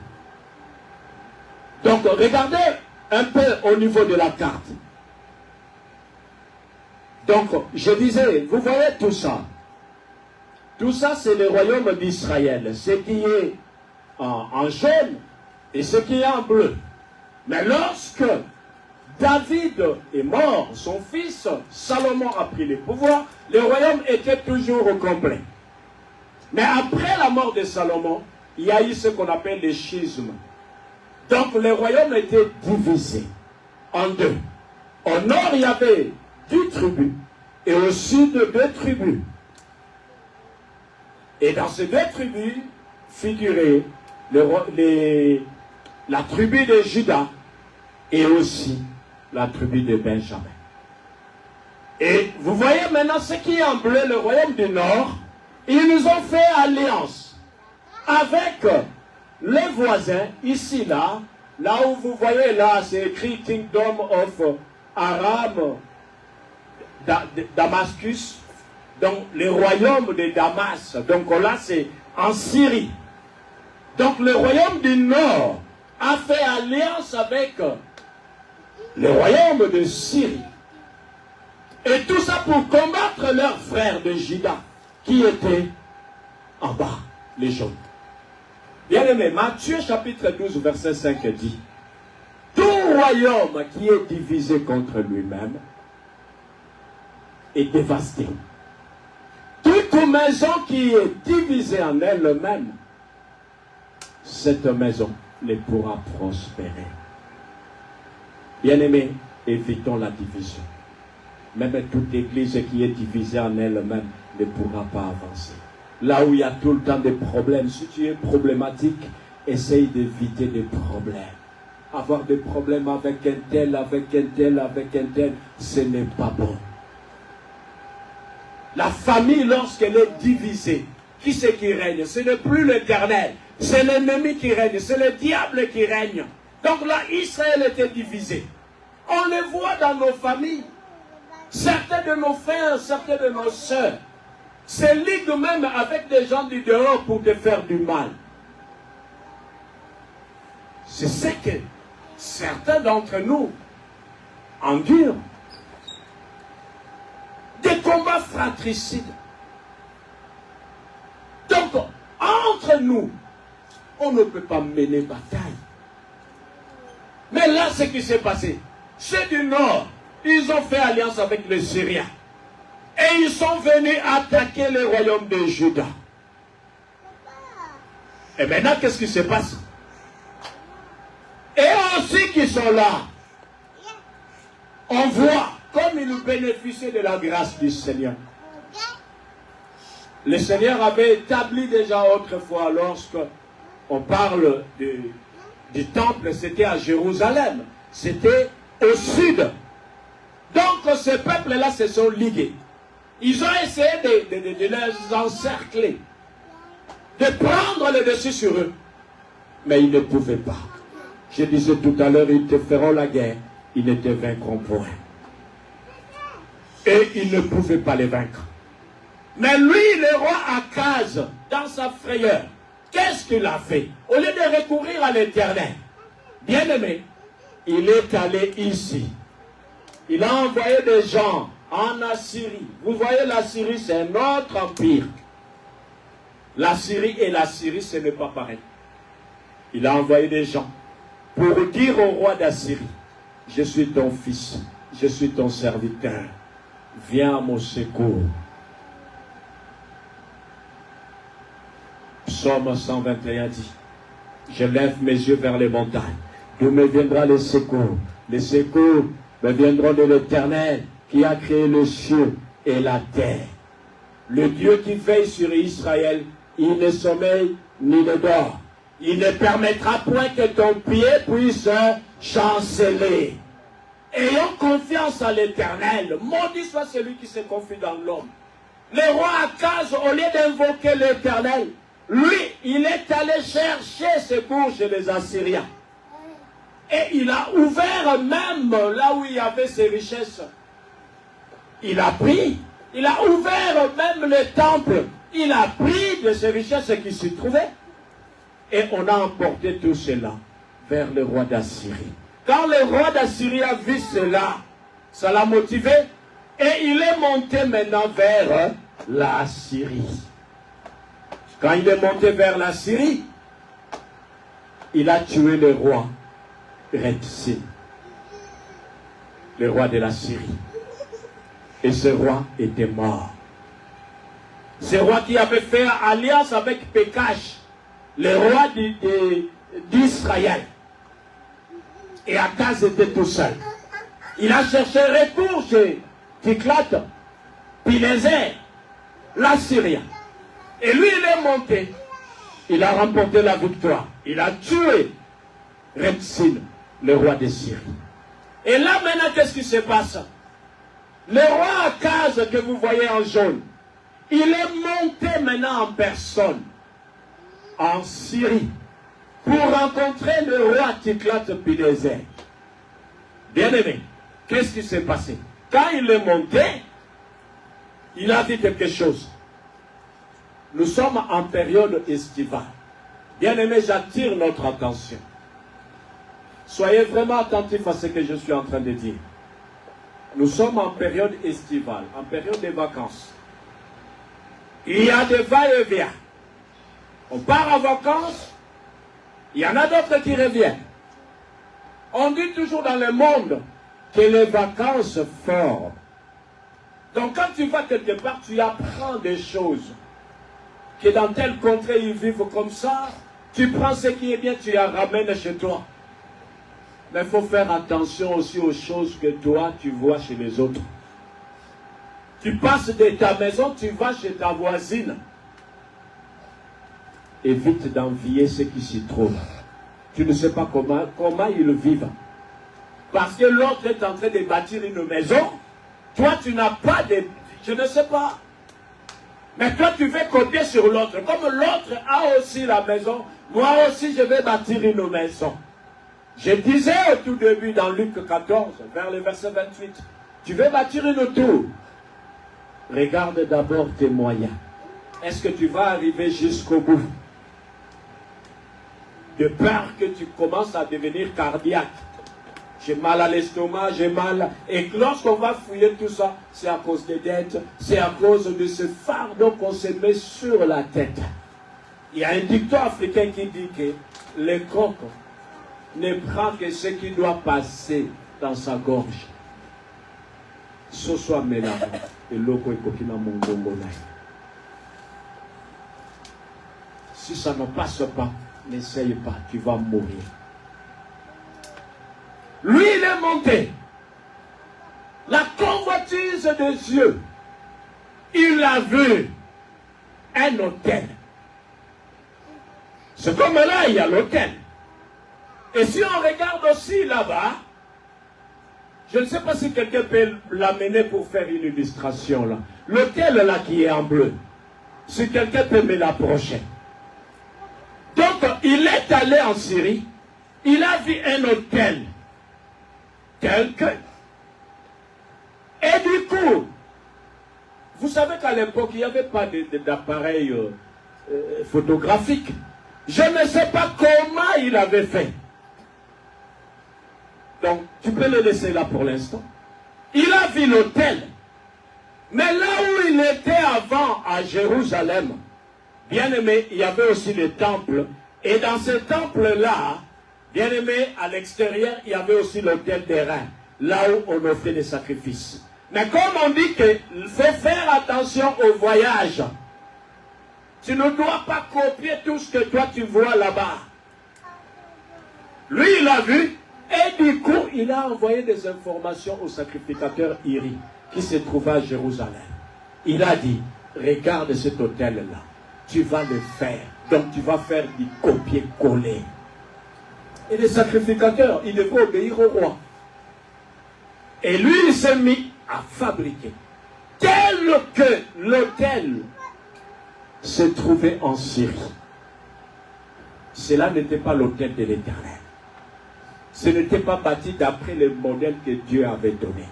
Donc, regardez un peu au niveau de la carte. Donc, je disais, vous voyez tout ça. Tout ça, c'est le royaume d'Israël. Ce qui est en jaune et ce qui est en bleu. Mais lorsque David est mort, son fils Salomon a pris le pouvoir, le royaume était toujours au complet. Mais après la mort de Salomon, il y a eu ce qu'on appelle le schisme. Donc le royaume était divisé en deux. Au nord, il y avait 10 tribus et au sud, 2 tribus. Et dans ces 2 tribus figurait la tribu de Juda et aussi la tribu de Benjamin. Et vous voyez maintenant ce qui est en bleu, le royaume du nord. Ils nous ont fait alliance avec les voisins, ici, là où vous voyez là, c'est écrit Kingdom of Aram, Damascus, donc le royaume de Damas, donc là c'est en Syrie. Donc le royaume du nord a fait alliance avec le royaume de Syrie. Et tout ça pour combattre leurs frères de Juda, qui étaient en bas, les jaunes. Bien aimé, Matthieu chapitre 12, verset 5 dit, tout royaume qui est divisé contre lui-même est dévasté. Toute maison qui est divisée en elle-même, cette maison ne pourra prospérer. Bien aimé, évitons la division. Même toute église qui est divisée en elle-même ne pourra pas avancer. Là où il y a tout le temps des problèmes, si tu es problématique, essaye d'éviter des problèmes. Avoir des problèmes avec un tel, ce n'est pas bon. La famille, lorsqu'elle est divisée, qui c'est qui règne? Ce n'est plus l'Éternel, c'est l'ennemi qui règne, c'est le diable qui règne. Donc là, Israël était divisé. On le voit dans nos familles. Certains de nos frères, certains de nos sœurs se liguent même avec des gens du dehors pour te faire du mal. C'est ce que certains d'entre nous endurent. Des combats fratricides. Donc, entre nous, on ne peut pas mener bataille. Mais là, ce qui s'est passé, ceux du Nord, ils ont fait alliance avec les Syriens. Et ils sont venus attaquer le royaume de Juda. Et maintenant, qu'est-ce qui se passe? Et aussi qui sont là, on voit comme ils bénéficient de la grâce du Seigneur. Le Seigneur avait établi déjà autrefois, lorsque on parle du temple, c'était à Jérusalem, c'était au sud. Donc ces peuples-là se sont ligués. Ils ont essayé de les encercler, de prendre le dessus sur eux. Mais ils ne pouvaient pas. Je disais tout à l'heure, ils te feront la guerre, ils ne te vaincront point. Et ils ne pouvaient pas les vaincre. Mais lui, le roi Akaz, dans sa frayeur, qu'est-ce qu'il a fait? Au lieu de recourir à l'Éternel, bien aimé, il est allé ici. Il a envoyé des gens en Assyrie. Vous voyez, l'Assyrie, c'est un autre empire. L'Assyrie et la Syrie, ce n'est pas pareil. Il a envoyé des gens pour dire au roi d'Assyrie, je suis ton fils, je suis ton serviteur, viens à mon secours. Psaume 121 dit, je lève mes yeux vers les montagnes, d'où me viendra le secours? Les secours me viendront de l'Éternel qui a créé le ciel et la terre. Le Dieu qui veille sur Israël, il ne sommeille ni ne dort. Il ne permettra point que ton pied puisse chanceler. Ayons confiance en l'Éternel. Maudit soit celui qui se confie dans l'homme. Le roi Akaz, au lieu d'invoquer l'Éternel, lui, il est allé chercher secours chez les Assyriens. Et il a ouvert même là où il y avait ses richesses. Il a pris. Il a ouvert même le temple. Il a pris de ses richesses qui s'y trouvaient. Et on a emporté tout cela vers le roi d'Assyrie. Quand le roi d'Assyrie a vu cela, ça l'a motivé. Et il est monté maintenant vers la Syrie. Quand il est monté vers la Syrie, il a tué le roi Retsine, le roi de la Syrie. Et ce roi était mort. Ce roi qui avait fait alliance avec Pékash, le roi d'Israël. Et Akaz était tout seul. Il a cherché recours chez Tiglath-Pileser, l'Assyrien. Et lui, il est monté. Il a remporté la victoire. Il a tué Retsine, le roi de Syrie. Et là, maintenant, qu'est-ce qui se passe? Le roi Akaz que vous voyez en jaune, il est monté maintenant en personne en Syrie pour rencontrer le roi Tiglath-Pileser. Bien-aimé, qu'est-ce qui s'est passé? Quand il est monté, il a dit quelque chose. Nous sommes en période estivale. Bien-aimé, j'attire notre attention. Soyez vraiment attentifs à ce que je suis en train de dire. Nous sommes en période estivale, en période de vacances. Il y a des va-et-vient. On part en vacances, il y en a d'autres qui reviennent. On dit toujours dans le monde que les vacances forment. Donc quand tu vas quelque part, tu apprends des choses. Que dans telle contrée, ils vivent comme ça. Tu prends ce qui est bien, tu les ramènes chez toi. Mais il faut faire attention aussi aux choses que toi, tu vois chez les autres. Tu passes de ta maison, tu vas chez ta voisine. Évite d'envier ceux qui s'y trouvent. Tu ne sais pas comment ils vivent. Parce que l'autre est en train de bâtir une maison. Toi, tu n'as pas de... Je ne sais pas. Mais toi, tu veux compter sur l'autre. Comme l'autre a aussi la maison, moi aussi, je vais bâtir une maison. Je disais au tout début dans Luc 14, vers le verset 28, Tu veux bâtir une tour. Regarde d'abord tes moyens. Est-ce que tu vas arriver jusqu'au bout? De peur que tu commences à devenir cardiaque. J'ai mal à l'estomac, j'ai mal. Et lorsqu'on va fouiller tout ça, c'est à cause des dettes, c'est à cause de ce fardeau qu'on se met sur la tête. Il y a un dicton africain qui dit que le coq ne prend que ce qui doit passer dans sa gorge. Ce soit mélange. Et l'oko est kokina mongongo. Si ça ne passe pas, n'essaye pas, tu vas mourir. Lui, il est monté. La convoitise des yeux. Il a vu un hôtel. C'est comme là, il y a l'hôtel. Et si on regarde aussi là-bas, je ne sais pas si quelqu'un peut l'amener pour faire une illustration là. L'hôtel là qui est en bleu. Si quelqu'un peut me l'approcher. Donc, il est allé en Syrie. Il a vu un hôtel. Quelqu'un. Et du coup, vous savez qu'à l'époque, il n'y avait pas d'appareil photographique. Je ne sais pas comment il avait fait. Donc, tu peux le laisser là pour l'instant. Il a vu l'hôtel. Mais là où il était avant, à Jérusalem, bien aimé, il y avait aussi le temple. Et dans ce temple-là, bien aimé, à l'extérieur, il y avait aussi l'hôtel des reins, là où on offrait des sacrifices. Mais comme on dit qu'il faut faire attention au voyage, tu ne dois pas copier tout ce que toi tu vois là-bas. Lui, il a vu, et du coup, il a envoyé des informations au sacrificateur Iri, qui se trouvait à Jérusalem. Il a dit, regarde cet hôtel-là, tu vas le faire. Donc tu vas faire du copier-coller. Et les sacrificateurs, ils devaient obéir au roi. Et lui, il s'est mis à fabriquer. Tel que l'hôtel se trouvait en Syrie. Cela n'était pas l'hôtel de l'Éternel. Ce n'était pas bâti d'après le modèle que Dieu avait donné.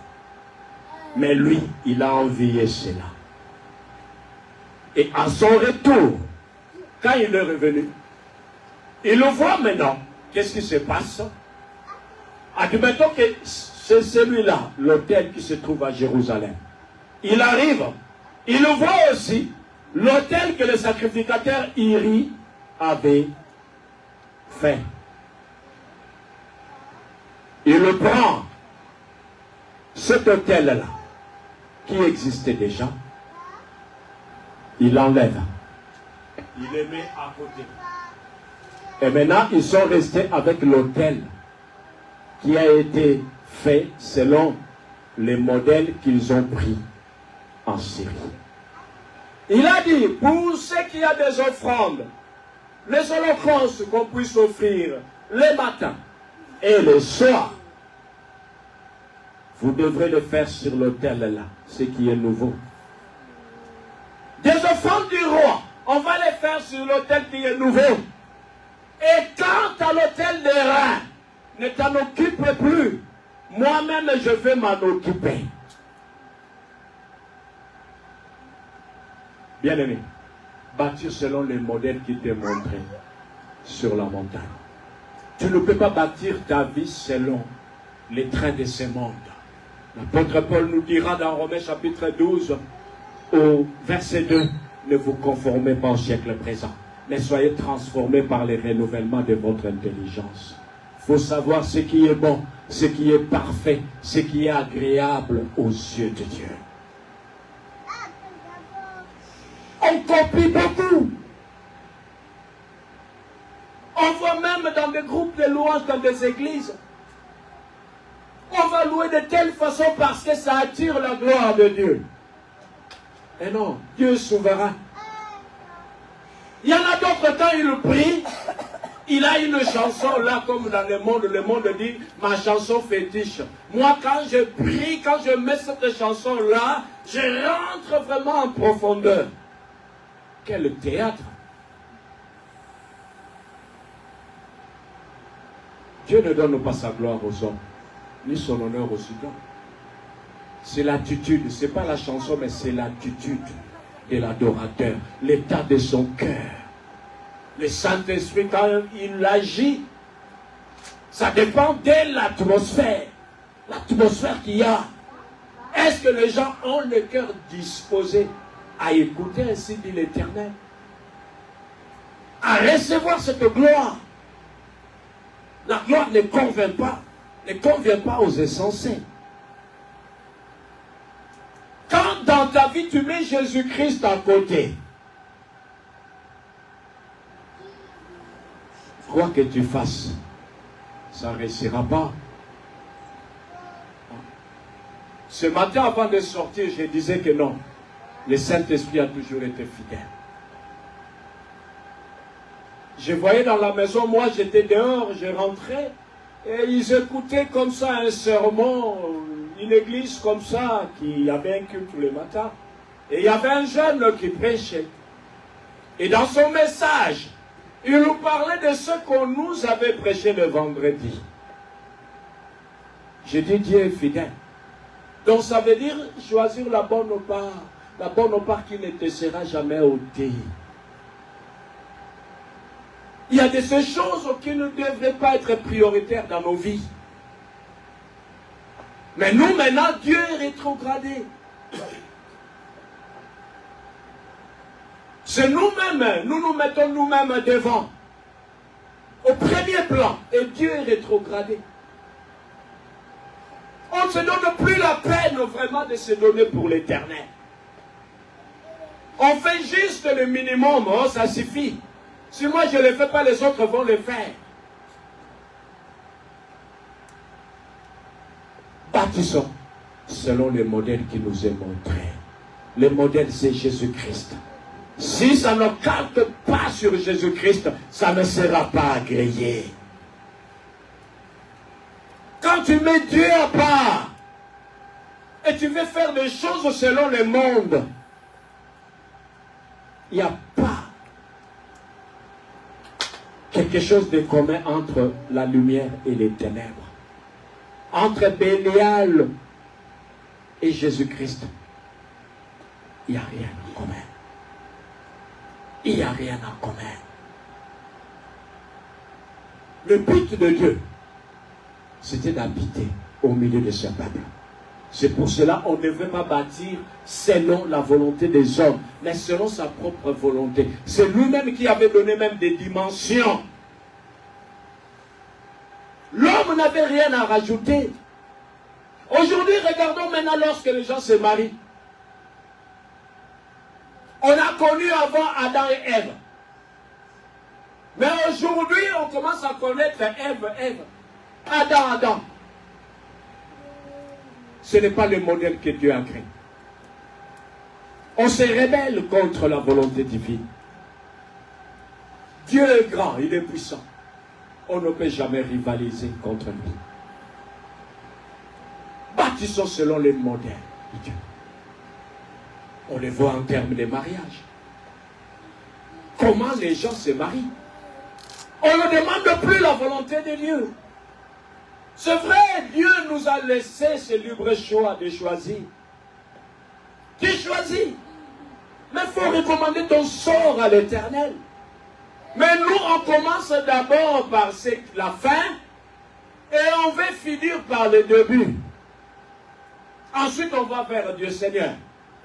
Mais lui, il a envié cela. Et à son retour, quand il est revenu, il le voit maintenant. Qu'est-ce qui se passe? Admettons que c'est celui-là, l'hôtel qui se trouve à Jérusalem. Il arrive, il le voit aussi, l'hôtel que le sacrificateur Iri avait fait. Il le prend, cet hôtel-là, qui existait déjà, il l'enlève. Il les met à côté. Et maintenant, ils sont restés avec l'hôtel qui a été fait selon les modèles qu'ils ont pris en Syrie. Il a dit, pour ceux qui ont des offrandes, les holocaustes qu'on puisse offrir le matin et le soir, vous devrez le faire sur l'autel là, ce qui est nouveau. Des offrandes du roi, on va les faire sur l'autel qui est nouveau. Et quant à l'autel des reins, ne t'en occupe plus. Moi-même, je vais m'en occuper. Bien-aimé, bâtir selon les modèles qui t'est montré sur la montagne. Tu ne peux pas bâtir ta vie selon les trains de ce monde. L'apôtre Paul nous dira dans Romains chapitre 12, au verset 2, ne vous conformez pas au siècle présent, mais soyez transformés par les renouvellements de votre intelligence. Il faut savoir ce qui est bon, ce qui est parfait, ce qui est agréable aux yeux de Dieu. On copie beaucoup. On voit même dans des groupes de louanges, dans des églises. On va louer de telle façon parce que ça attire la gloire de Dieu. Et non, Dieu est souverain. Il y en a d'autres, quand il prie, il a une chanson là comme dans le monde dit ma chanson fétiche. Moi quand je prie, quand je mets cette chanson là, je rentre vraiment en profondeur. Quel théâtre! Dieu ne donne pas sa gloire aux hommes, ni son honneur aux hommes. C'est l'attitude, ce n'est pas la chanson, mais c'est l'attitude de l'adorateur, l'état de son cœur. Le Saint-Esprit, quand il agit, ça dépend de l'atmosphère qu'il y a. Est-ce que les gens ont le cœur disposé à écouter, ainsi dit l'Éternel, à recevoir cette gloire? La gloire ne convient pas aux insensés. Quand dans ta vie tu mets Jésus-Christ à côté, quoi que tu fasses, ça ne réussira pas. Ce matin, avant de sortir, je disais que non, le Saint-Esprit a toujours été fidèle. Je voyais dans la maison, moi j'étais dehors, je rentrais, et ils écoutaient comme ça un sermon, une église comme ça, qui avait un culte tous les matins. Et il y avait un jeune qui prêchait. Et dans son message, il nous parlait de ce qu'on nous avait prêché le vendredi. J'ai dit, Dieu est fidèle. Donc ça veut dire choisir la bonne part qui ne te sera jamais ôtée. Il y a de ces choses qui ne devraient pas être prioritaires dans nos vies. Mais nous, maintenant, Dieu est rétrogradé. C'est nous-mêmes, nous nous mettons nous-mêmes devant, au premier plan, et Dieu est rétrogradé. On ne se donne plus la peine vraiment de se donner pour l'éternel. On fait juste le minimum, oh, ça suffit. Si moi je ne le fais pas, les autres vont le faire. Bâtissons selon le modèle qui nous est montré. Le modèle, c'est Jésus-Christ. Si ça ne calque pas sur Jésus-Christ, ça ne sera pas agréé. Quand tu mets Dieu à part et tu veux faire des choses selon le monde, il n'y a pas quelque chose de commun entre la lumière et les ténèbres. Entre Bélial et Jésus-Christ, il n'y a rien en commun. Il n'y a rien en commun. Le but de Dieu, c'était d'habiter au milieu de ce peuple. C'est pour cela qu'on ne veut pas bâtir selon la volonté des hommes, mais selon sa propre volonté. C'est lui-même qui avait donné même des dimensions. L'homme n'avait rien à rajouter. Aujourd'hui, regardons maintenant lorsque les gens se marient. On a connu avant Adam et Ève. Mais aujourd'hui, on commence à connaître Ève. Adam. Ce n'est pas le modèle que Dieu a créé. On se rebelle contre la volonté divine. Dieu est grand, il est puissant. On ne peut jamais rivaliser contre lui. Bâtissons selon les modèles de Dieu. On les voit en termes de mariage. Comment les gens se marient. On ne demande plus la volonté de Dieu. C'est vrai, Dieu nous a laissé ce libre choix de choisir. Tu choisis. Mais il faut recommander ton sort à l'Éternel. Mais nous, on commence d'abord par la fin et on veut finir par le début. Ensuite, on va vers Dieu. Seigneur,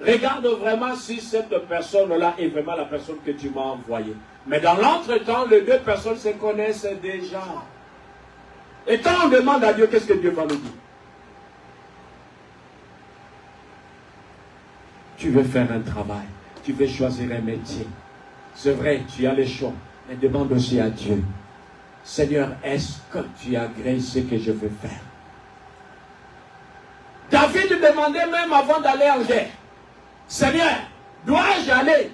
regarde vraiment si cette personne-là est vraiment la personne que tu m'as envoyée. Mais dans l'entretemps, les deux personnes se connaissent déjà. Et quand on demande à Dieu, qu'est-ce que Dieu va nous dire? Tu veux faire un travail, tu veux choisir un métier. C'est vrai, tu as le choix, mais demande aussi à Dieu. Seigneur, est-ce que tu agrées ce que je veux faire? David demandait même avant d'aller en guerre. Seigneur, dois-je aller?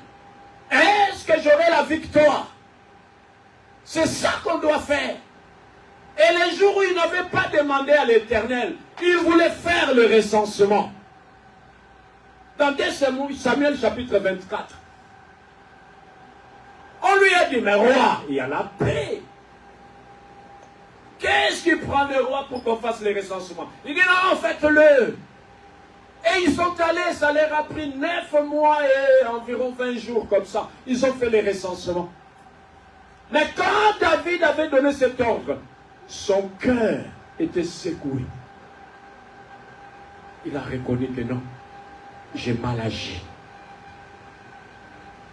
Est-ce que j'aurai la victoire? C'est ça qu'on doit faire. Et les jours où il n'avait pas demandé à l'Éternel, il voulait faire le recensement. Dans 2 Samuel chapitre 24, on lui a dit, mais roi, il y a la paix. Qu'est-ce qui prend le roi pour qu'on fasse le recensement? Il dit, non, faites-le. Et ils sont allés, ça leur a pris 9 mois et environ 20 jours comme ça. Ils ont fait les recensements. Mais quand David avait donné cet ordre, son cœur était secoué. Il a reconnu que non, j'ai mal agi.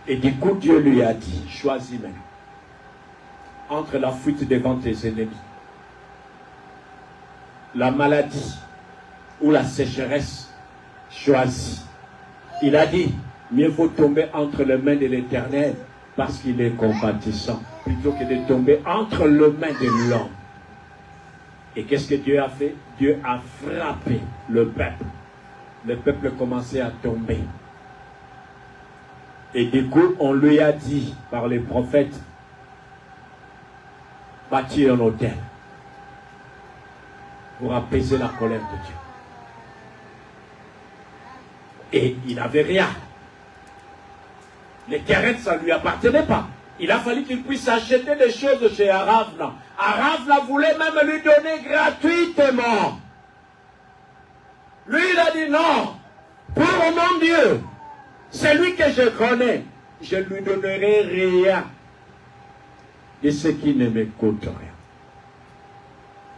Et du coup, Dieu lui a dit, choisis maintenant entre la fuite devant tes ennemis, la maladie ou la sécheresse. Choisis. Il a dit, mieux vaut tomber entre les mains de l'Éternel parce qu'il est compatissant, plutôt que de tomber entre les mains de l'homme. Et qu'est-ce que Dieu a fait? Dieu a frappé le peuple. Le peuple commençait à tomber. Et du coup, on lui a dit par les prophètes, bâtis un autel pour apaiser la colère de Dieu. Et il n'avait rien. Les terrains, ça ne lui appartenait pas. Il a fallu qu'il puisse acheter des choses chez Aravna. Aravna voulait même lui donner gratuitement. Lui, il a dit non. Pour mon Dieu, celui que je connais, je ne lui donnerai rien de ce qui ne me coûte rien.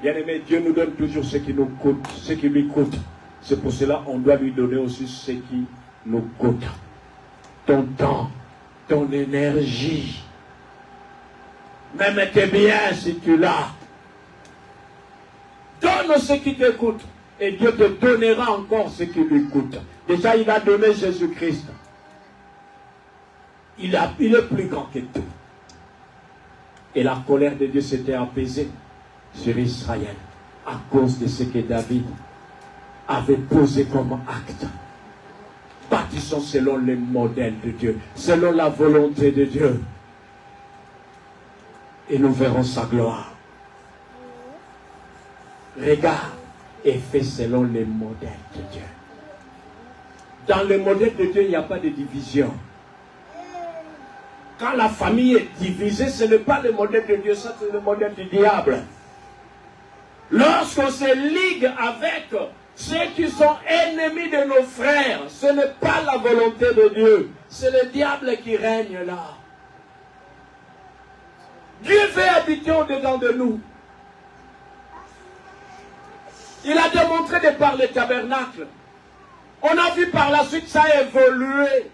Bien-aimé, Dieu nous donne toujours ce qui nous coûte, ce qui lui coûte. C'est pour cela qu'on doit lui donner aussi ce qui nous coûte. Ton temps, ton énergie, même tes biens si tu l'as. Donne ce qui te coûte et Dieu te donnera encore ce qui lui coûte. Déjà, il a donné Jésus-Christ. Il est plus grand que tout. Et la colère de Dieu s'était apaisée sur Israël à cause de ce que David avait posé comme acte. Bâtissons selon les modèles de Dieu, selon la volonté de Dieu. Et nous verrons sa gloire. Regarde et fais selon les modèles de Dieu. Dans le modèle de Dieu, il n'y a pas de division. Quand la famille est divisée, ce n'est pas le modèle de Dieu, ça c'est le modèle du diable. Lorsqu'on se ligue avec ceux qui sont ennemis de nos frères, ce n'est pas la volonté de Dieu, c'est le diable qui règne là. Dieu veut habiter au-dedans de nous. Il a démontré de par le tabernacle. On a vu par la suite ça évoluer.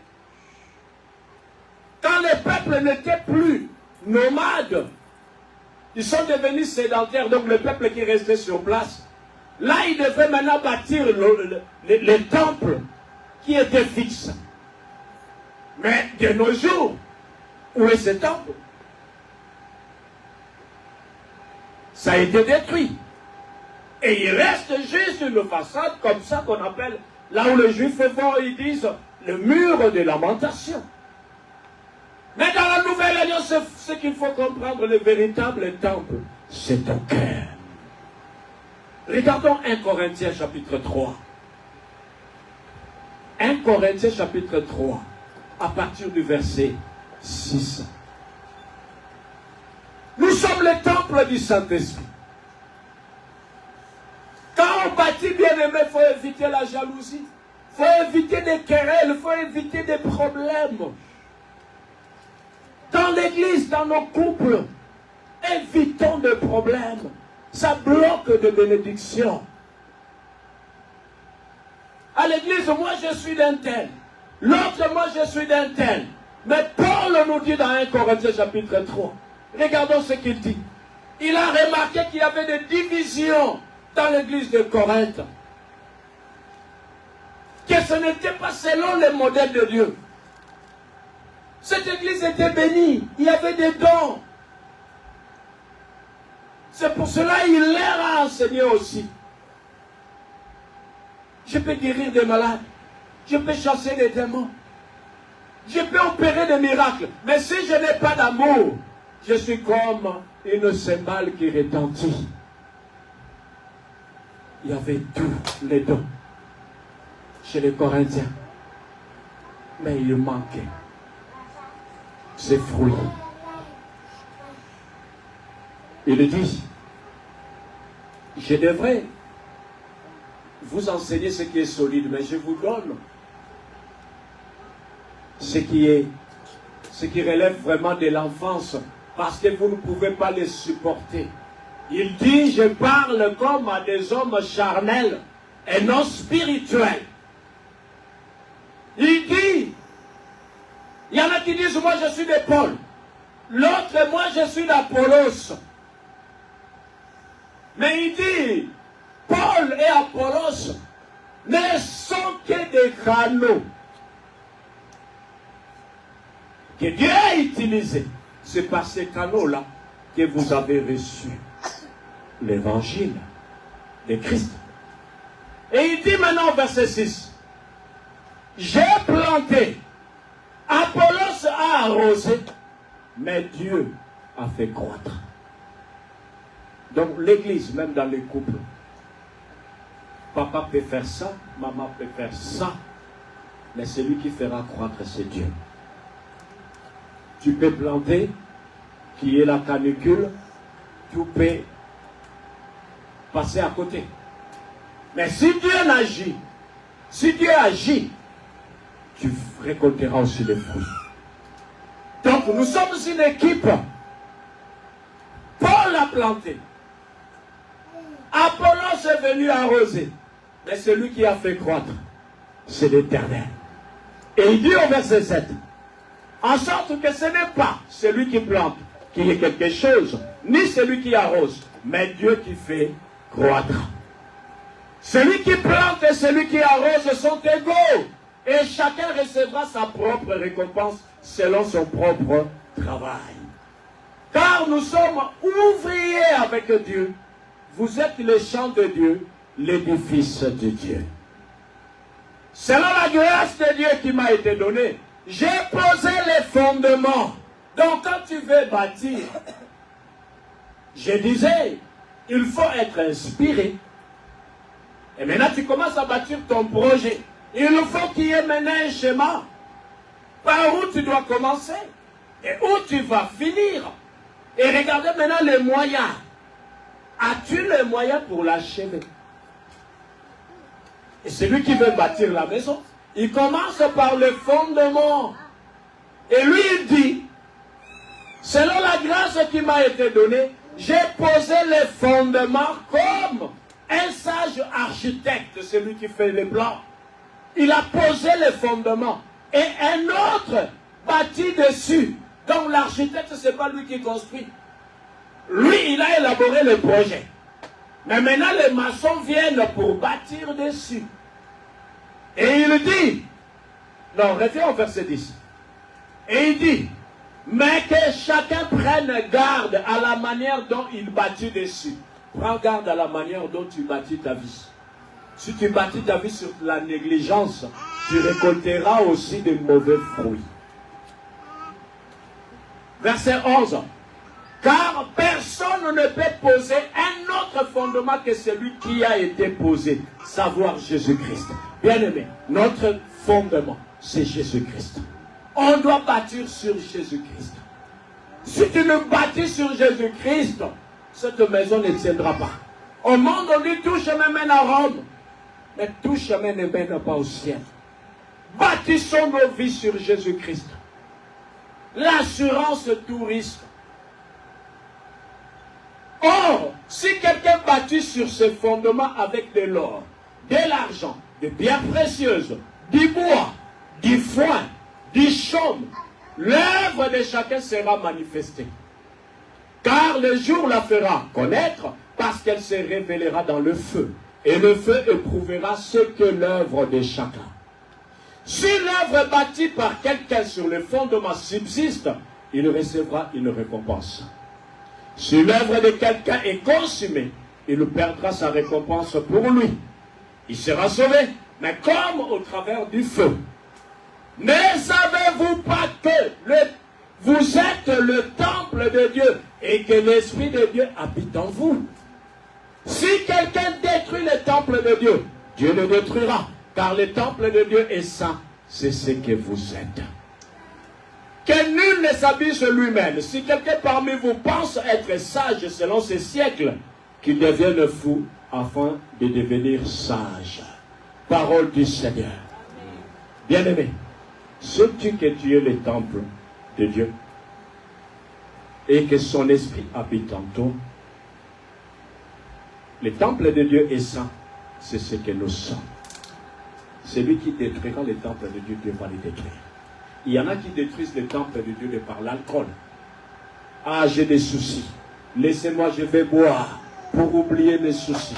Quand les peuples n'étaient plus nomades, ils sont devenus sédentaires, donc le peuple qui restait sur place. Là, ils devaient maintenant bâtir les temples qui étaient fixes. Mais de nos jours, où est ce temple? Ça a été détruit. Et il reste juste une façade comme ça qu'on appelle, là où les Juifs vont, ils disent, le mur de lamentation. Mais dans la nouvelle alliance, ce qu'il faut comprendre, le véritable temple, c'est ton cœur. Regardons 1 Corinthiens chapitre 3. 1 Corinthiens chapitre 3, à partir du verset 6. Nous sommes le temple du Saint-Esprit. Quand on bâtit, bien aimé, il faut éviter la jalousie. Il faut éviter des querelles, il faut éviter des problèmes. Dans l'église, dans nos couples, évitons des problèmes. Ça bloque de bénédictions. À l'église, moi je suis d'un tel. L'autre, moi je suis d'un tel. Mais Paul nous dit dans 1 Corinthiens chapitre 3. Regardons ce qu'il dit. Il a remarqué qu'il y avait des divisions dans l'église de Corinthe. Que ce n'était pas selon les modèles de Dieu. Cette église était bénie. Il y avait des dons. C'est pour cela qu'il leur a enseigné aussi. Je peux guérir des malades. Je peux chasser les démons. Je peux opérer des miracles. Mais si je n'ai pas d'amour, je suis comme une cymbale qui retentit. Il y avait tous les dons chez les Corinthiens. Mais il manquait ces fruits. Il dit, je devrais vous enseignez ce qui est solide, mais je vous donne ce qui relève vraiment de l'enfance, parce que vous ne pouvez pas les supporter. Il dit, je parle comme à des hommes charnels et non spirituels. Il dit, il y en a qui disent, moi je suis de Paul. L'autre, moi je suis d'Apollos. Mais il dit, Paul et Apollos ne sont que des canaux que Dieu a utilisés. C'est par ces canaux-là que vous avez reçu l'évangile de Christ. Et il dit maintenant au verset 6, j'ai planté, Apollos a arrosé, mais Dieu a fait croître. Donc l'église, même dans les couples, papa peut faire ça, maman peut faire ça, mais celui qui fera croître, c'est Dieu. Tu peux planter, qui est la canicule, tu peux passer à côté. Mais si Dieu agit, tu récolteras aussi les fruits. Donc nous sommes une équipe. Paul a planté. Apollos est venu arroser. Mais celui qui a fait croître, c'est l'Éternel. Et il dit au verset 7, en sorte que ce n'est pas celui qui plante qui est quelque chose, ni celui qui arrose, mais Dieu qui fait croître. Celui qui plante et celui qui arrose sont égaux, et chacun recevra sa propre récompense selon son propre travail. Car nous sommes ouvriers avec Dieu. Vous êtes le champ de Dieu, l'édifice de Dieu. Selon la grâce de Dieu qui m'a été donnée, j'ai posé les fondements. Donc quand tu veux bâtir, je disais, il faut être inspiré. Et maintenant tu commences à bâtir ton projet. Il faut qu'il y ait maintenant un schéma. Par où tu dois commencer et où tu vas finir. Et regardez maintenant les moyens. As-tu les moyens pour l'achever? Et celui qui veut bâtir la maison, il commence par le fondement. Et lui, il dit, selon la grâce qui m'a été donnée, j'ai posé les fondements comme un sage architecte, celui qui fait les plans. Il a posé les fondements. Et un autre bâtit dessus. Donc l'architecte, ce n'est pas lui qui construit. Lui, il a élaboré le projet. Mais maintenant, les maçons viennent pour bâtir dessus. Et il dit, non, reviens au verset 10. Et il dit, mais que chacun prenne garde à la manière dont il bâtit dessus. Prends garde à la manière dont tu bâtis ta vie. Si tu bâtis ta vie sur la négligence, tu récolteras aussi de mauvais fruits. Verset 11. Car personne ne peut poser un autre fondement que celui qui a été posé, savoir Jésus-Christ. Bien-aimé, notre fondement, c'est Jésus-Christ. On doit bâtir sur Jésus-Christ. Si tu ne bâtis sur Jésus-Christ, cette maison ne tiendra pas. Au monde, on dit tout chemin mène à Rome, mais tout chemin ne mène pas au ciel. Bâtissons nos vies sur Jésus-Christ. L'assurance tout risque. Or, si quelqu'un bâtit sur ce fondement avec de l'or, de l'argent, des pierres précieuses, du bois, du foin, du chaume, l'œuvre de chacun sera manifestée. Car le jour la fera connaître, parce qu'elle se révélera dans le feu. Et le feu éprouvera ce que l'œuvre de chacun. Si l'œuvre bâtie par quelqu'un sur le fondement subsiste, il recevra une récompense. Si l'œuvre de quelqu'un est consumée, il perdra sa récompense pour lui. Il sera sauvé, mais comme au travers du feu. Ne savez-vous pas que vous êtes le temple de Dieu et que l'Esprit de Dieu habite en vous? Si quelqu'un détruit le temple de Dieu, Dieu le détruira, car le temple de Dieu est saint, c'est ce que vous êtes. Que nul ne s'abuse lui-même. Si quelqu'un parmi vous pense être sage selon ces siècles, qu'ils deviennent fous afin de devenir sages. Parole du Seigneur. Bien-aimé, sais-tu que tu es le temple de Dieu et que son esprit habite en toi? Le temple de Dieu est saint, c'est ce que nous sommes. Celui qui détruira le temple de Dieu, Dieu va le détruire. Il y en a qui détruisent le temple de Dieu de par l'alcool. Ah, j'ai des soucis. Laissez-moi, je vais boire pour oublier mes soucis.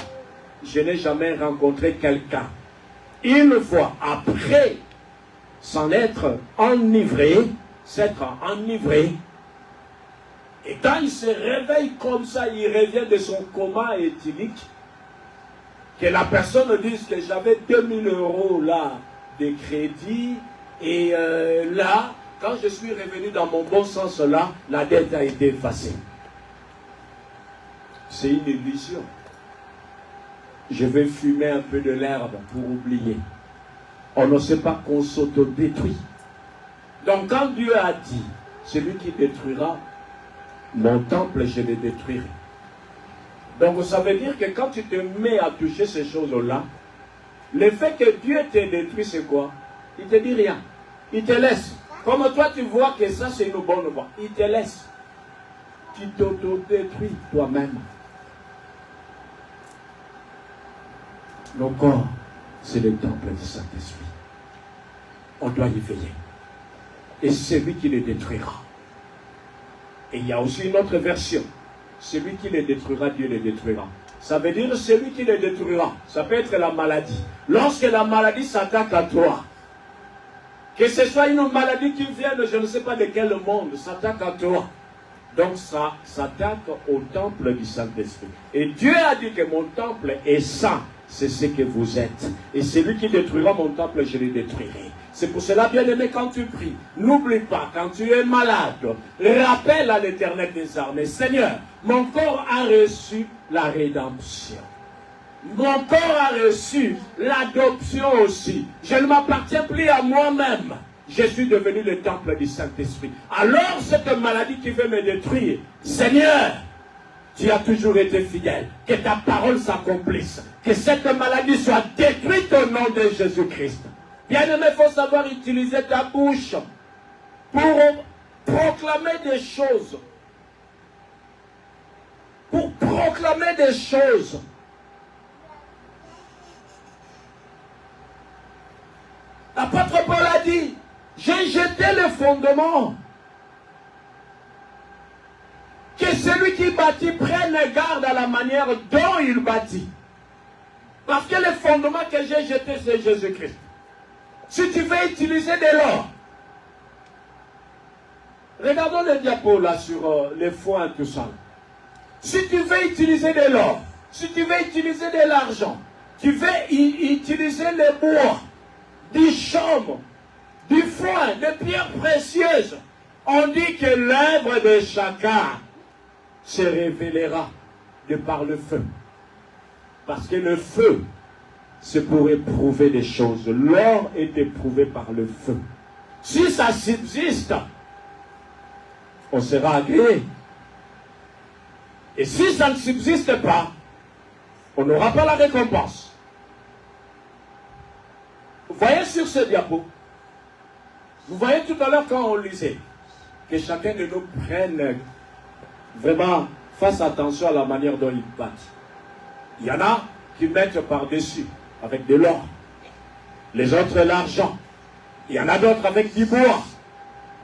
Je n'ai jamais rencontré quelqu'un, une fois après s'en être enivré, s'être enivré, et quand il se réveille comme ça, il revient de son coma éthylique, que la personne dise que j'avais 2000 € là de crédit, et là, quand je suis revenu dans mon bon sens là, la dette a été effacée. C'est une illusion. Je vais fumer un peu de l'herbe pour oublier. On ne sait pas qu'on s'autodétruit. Donc quand Dieu a dit, celui qui détruira mon temple, je le détruirai. Donc ça veut dire que quand tu te mets à toucher ces choses-là, le fait que Dieu te détruit, c'est quoi? Il te dit rien. Il te laisse. Comme toi, tu vois que ça, c'est une bonne voie. Il te laisse. Tu t'autodétruis toi-même. Nos corps, c'est le temple du Saint-Esprit. On doit y veiller. Et c'est lui qui les détruira. Et il y a aussi une autre version. Celui qui les détruira, Dieu les détruira. Ça veut dire celui qui les détruira. Ça peut être la maladie. Lorsque la maladie s'attaque à toi, que ce soit une maladie qui vient de je ne sais pas de quel monde, s'attaque à toi. Donc ça s'attaque au temple du Saint-Esprit. Et Dieu a dit que mon temple est saint. C'est ce que vous êtes. Et celui qui détruira mon temple, je le détruirai. C'est pour cela, bien-aimé, quand tu pries, n'oublie pas, quand tu es malade, rappelle à l'Éternel des armées, Seigneur, mon corps a reçu la rédemption. Mon corps a reçu l'adoption aussi. Je ne m'appartiens plus à moi-même. Je suis devenu le temple du Saint-Esprit. Alors, cette maladie qui veut me détruire, Seigneur, tu as toujours été fidèle. Que ta parole s'accomplisse. Que cette maladie soit détruite au nom de Jésus-Christ. Bien-aimé, il faut savoir utiliser ta bouche pour proclamer des choses. Pour proclamer des choses. L'apôtre Paul a dit, j'ai jeté le fondement. Que celui qui bâtit prenne garde à la manière dont il bâtit. Parce que le fondement que j'ai jeté, c'est Jésus-Christ. Si tu veux utiliser de l'or, regardons le diapo là sur les foins, tout ça. Si tu veux utiliser de l'or, si tu veux utiliser de l'argent, tu veux utiliser le bois, du chaume, du foin, des pierres précieuses, on dit que l'œuvre de chacun se révélera de par le feu. Parce que le feu, c'est pour éprouver des choses. L'or est éprouvé par le feu. Si ça subsiste, on sera agréé. Et si ça ne subsiste pas, on n'aura pas la récompense. Vous voyez sur ce diapo, vous voyez tout à l'heure quand on lisait, que chacun de nous prenne vraiment, fasse attention à la manière dont il bâtit. Il y en a qui mettent par-dessus avec de l'or. Les autres l'argent. Il y en a d'autres avec du bois,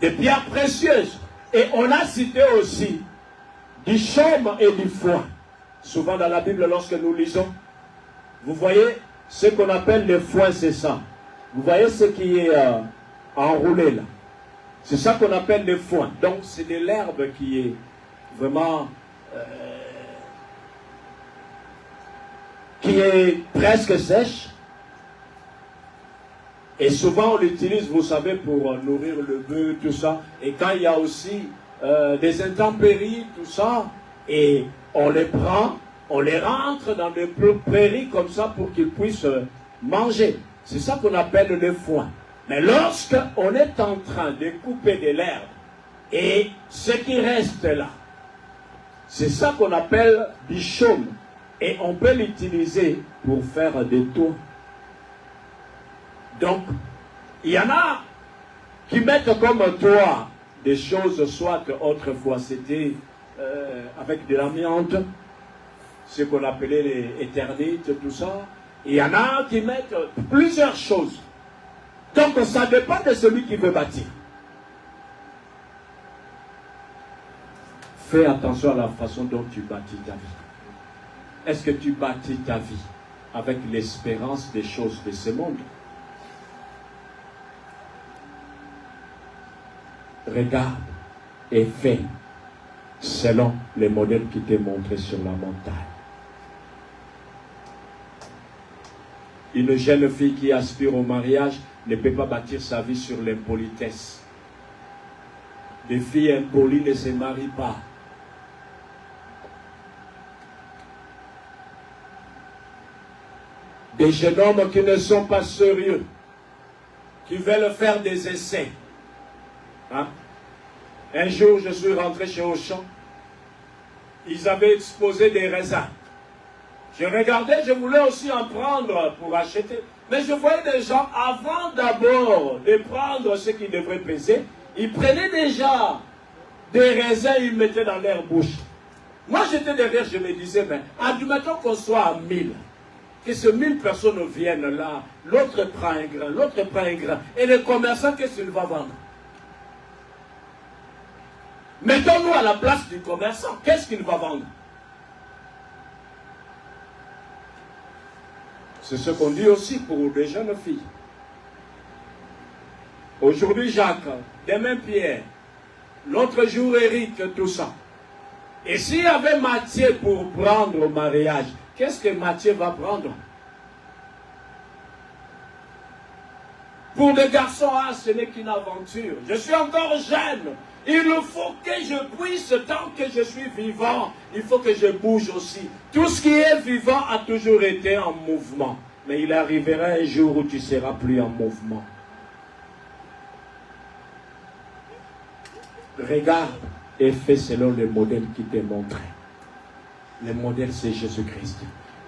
des pierres précieuses. Et on a cité aussi du chaume et du foin. Souvent dans la Bible, lorsque nous lisons, vous voyez ce qu'on appelle le foin, c'est ça. Vous voyez ce qui est enroulé là. C'est ça qu'on appelle le foin. Donc c'est de l'herbe qui est vraiment qui est presque sèche. Et souvent on l'utilise, vous savez, pour nourrir le bœuf, tout ça. Et quand il y a aussi des intempéries, tout ça, et on les prend, on les rentre dans des prairies comme ça pour qu'ils puissent manger. C'est ça qu'on appelle le foin. Mais lorsqu'on est en train de couper de l'herbe, et ce qui reste là, c'est ça qu'on appelle du chaume. Et on peut l'utiliser pour faire des toits. Donc, il y en a qui mettent comme toit des choses, soit autrefois c'était avec de l'amiante, ce qu'on appelait les éternites, tout ça. Il y en a qui mettent plusieurs choses. Donc ça dépend de celui qui veut bâtir. Fais attention à la façon dont tu bâtis ta vie. Est-ce que tu bâtis ta vie avec l'espérance des choses de ce monde? Regarde et fais selon les modèles qui t'est montré sur la montagne. Une jeune fille qui aspire au mariage ne peut pas bâtir sa vie sur l'impolitesse. Des filles impolies ne se marient pas. Des jeunes hommes qui ne sont pas sérieux, qui veulent faire des essais. Hein? Un jour, je suis rentré chez Auchan. Ils avaient exposé des raisins. Je regardais, je voulais aussi en prendre pour acheter. Mais je voyais des gens, avant d'abord de prendre ce qu'ils devraient peser, ils prenaient déjà des raisins et ils mettaient dans leur bouche. Moi, j'étais derrière, je me disais, mais admettons qu'on soit à 1000. Que ces 1000 personnes viennent là, l'autre prend un grain, l'autre prend un grain. Et le commerçant, qu'est-ce qu'il va vendre? Mettons-nous à la place du commerçant, qu'est-ce qu'il va vendre? C'est ce qu'on dit aussi pour des jeunes filles. Aujourd'hui Jacques, demain Pierre, l'autre jour Eric, tout ça. Et s'il y avait Matthieu pour prendre au mariage, qu'est-ce que Matthieu va prendre? Pour des garçons, ce n'est qu'une aventure. Je suis encore jeune. Il faut que je puisse, tant que je suis vivant, il faut que je bouge aussi. Tout ce qui est vivant a toujours été en mouvement. Mais il arrivera un jour où tu ne seras plus en mouvement. Regarde et fais selon le modèle qui t'est montré. Le modèle, c'est Jésus-Christ.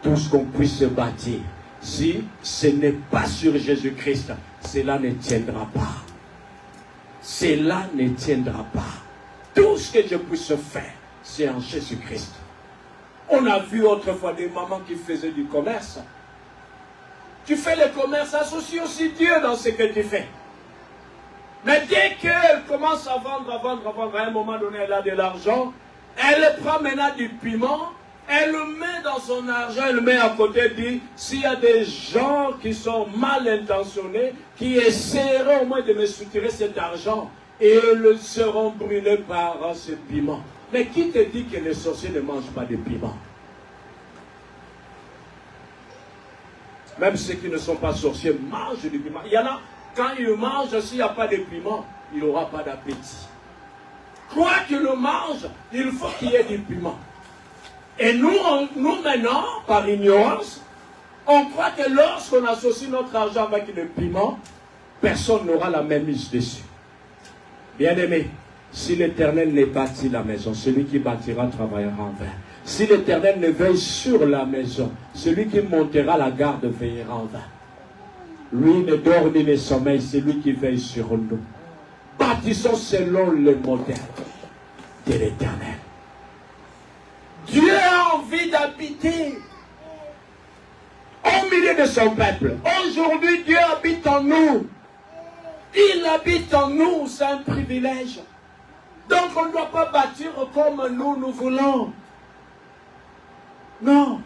Tout ce qu'on puisse se bâtir, si ce n'est pas sur Jésus-Christ, cela ne tiendra pas. Cela ne tiendra pas. Tout ce que je puisse faire, c'est en Jésus-Christ. On a vu autrefois des mamans qui faisaient du commerce. Tu fais le commerce, associe aussi Dieu dans ce que tu fais. Mais dès qu'elle commence à vendre, à un moment donné, elle a de l'argent, elle prend maintenant du piment, elle le met dans son argent, elle le met à côté, dit, s'il y a des gens qui sont mal intentionnés, qui essaieront au moins de me soutirer cet argent, et ils seront brûlés par ce piment. Mais qui te dit que les sorciers ne mangent pas de piment? Même ceux qui ne sont pas sorciers mangent du piment. Il y en a, quand ils mangent, s'il n'y a pas de piment, il n'aura pas d'appétit. Quoi qu'il le mange, il faut qu'il y ait du piment. Et nous maintenant, par ignorance, on croit que lorsqu'on associe notre argent avec le piment, personne n'aura la même mise dessus. Bien-aimé, si l'Éternel ne bâtit la maison, celui qui bâtira travaillera en vain. Si l'Éternel ne veille sur la maison, celui qui montera la garde veillera en vain. Lui ne dort ni ne sommeille, c'est lui qui veille sur nous. Bâtissons selon le modèle de l'Éternel. Dieu a envie d'habiter au milieu de son peuple. Aujourd'hui, Dieu habite en nous. Il habite en nous, c'est un privilège. Donc on ne doit pas bâtir comme nous voulons. Non.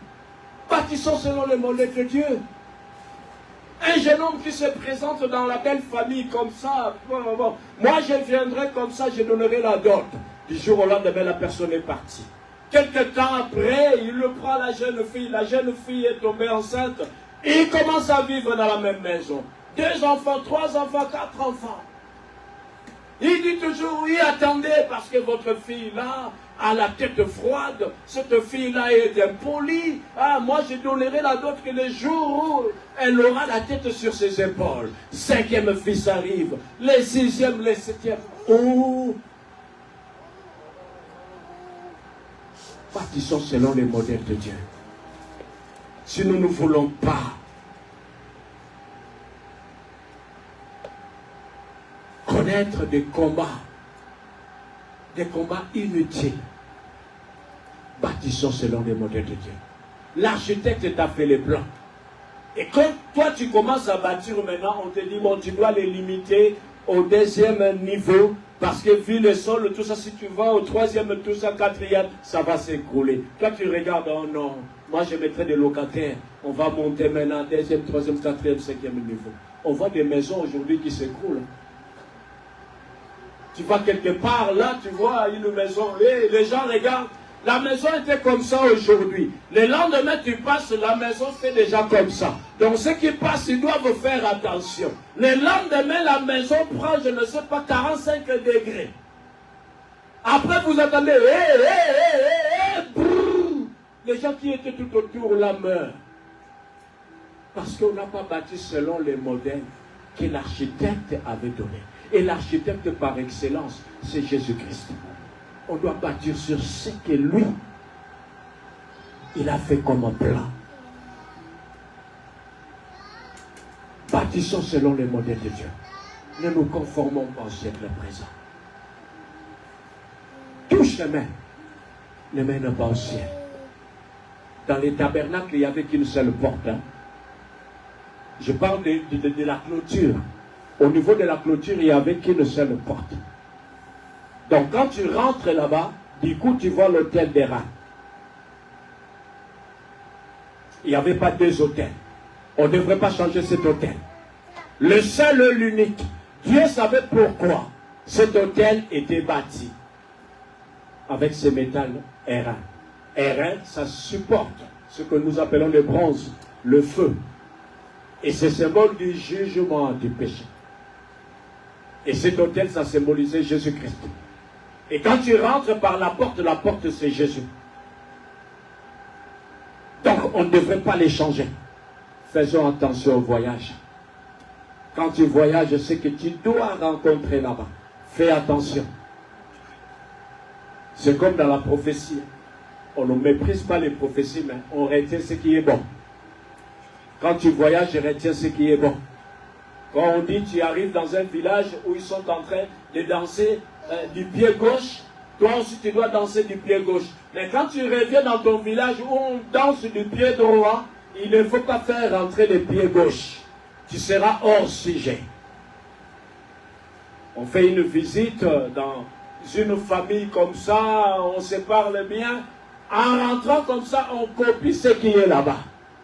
Bâtissons selon le modèle de Dieu. Un jeune homme qui se présente dans la belle famille comme ça, moi je viendrai comme ça, je donnerai la dot. Du jour au lendemain, la personne est partie. Quelque temps après, il le prend la jeune fille est tombée enceinte, et il commence à vivre dans la même maison. 2 enfants, 3 enfants, 4 enfants. Il dit toujours, oui, attendez, parce que votre fille-là a la tête froide, cette fille-là est impolie. Ah, moi, je donnerai la dot que le jour où elle aura la tête sur ses épaules. 5e fils arrive, le 6e, le 7e. Oh! Bâtissons selon les modèles de Dieu. si nous ne voulons pas connaître des combats inutiles, bâtissons selon les modèles de Dieu. L'architecte t'a fait les plans. Et quand toi tu commences à bâtir maintenant, on te dit, bon, tu dois les limiter au 2e niveau, parce que vu le sol, tout ça, si tu vas au 3e, tout ça, 4e, ça va s'écrouler. Toi tu regardes, oh non, moi je mettrai des locataires, on va monter maintenant 2e, 3e, 4e, 5e niveau. On voit des maisons aujourd'hui qui s'écroulent. Tu vas quelque part, là, tu vois une maison, et les gens regardent. La maison était comme ça aujourd'hui. Le lendemain, tu passes, la maison fait déjà comme ça. Donc, ceux qui passent, ils doivent faire attention. Le lendemain, la maison prend, je ne sais pas, 45 degrés. Après, vous attendez, les gens qui étaient tout autour là meurent. Parce qu'on n'a pas bâti selon les modèles que l'architecte avait donnés. Et l'architecte par excellence, c'est Jésus-Christ. On doit bâtir sur ce que lui, il a fait comme un plan. Bâtissons selon les modèles de Dieu. Ne nous conformons pas au siècle présent. Tout chemin ne mène pas au ciel. Dans les tabernacles, il n'y avait qu'une seule porte. Hein. Je parle de la clôture. Au niveau de la clôture, il n'y avait qu'une seule porte. Donc quand tu rentres là-bas, du coup tu vois l'autel des rats. Il n'y avait pas 2 autels. On ne devrait pas changer cet autel. Le seul, l'unique. Dieu savait pourquoi cet autel était bâti. Avec ce métal airain. Airain, ça supporte ce que nous appelons le bronze, le feu. Et c'est symbole du jugement du péché. Et cet autel, ça symbolisait Jésus-Christ. Et quand tu rentres par la porte c'est Jésus. Donc on ne devrait pas les changer. Faisons attention au voyage. Quand tu voyages, c'est que tu dois rencontrer là-bas. Fais attention. C'est comme dans la prophétie. On ne méprise pas les prophéties, mais on retient ce qui est bon. Quand tu voyages, retiens ce qui est bon. Quand on dit tu arrives dans un village où ils sont en train de danser du pied gauche, toi aussi tu dois danser du pied gauche. Mais quand tu reviens dans ton village où on danse du pied droit, il ne faut pas faire rentrer le pied gauche. Tu seras hors sujet. On fait une visite dans une famille comme ça, on se parle bien. En rentrant comme ça, on copie ce qui est là-bas.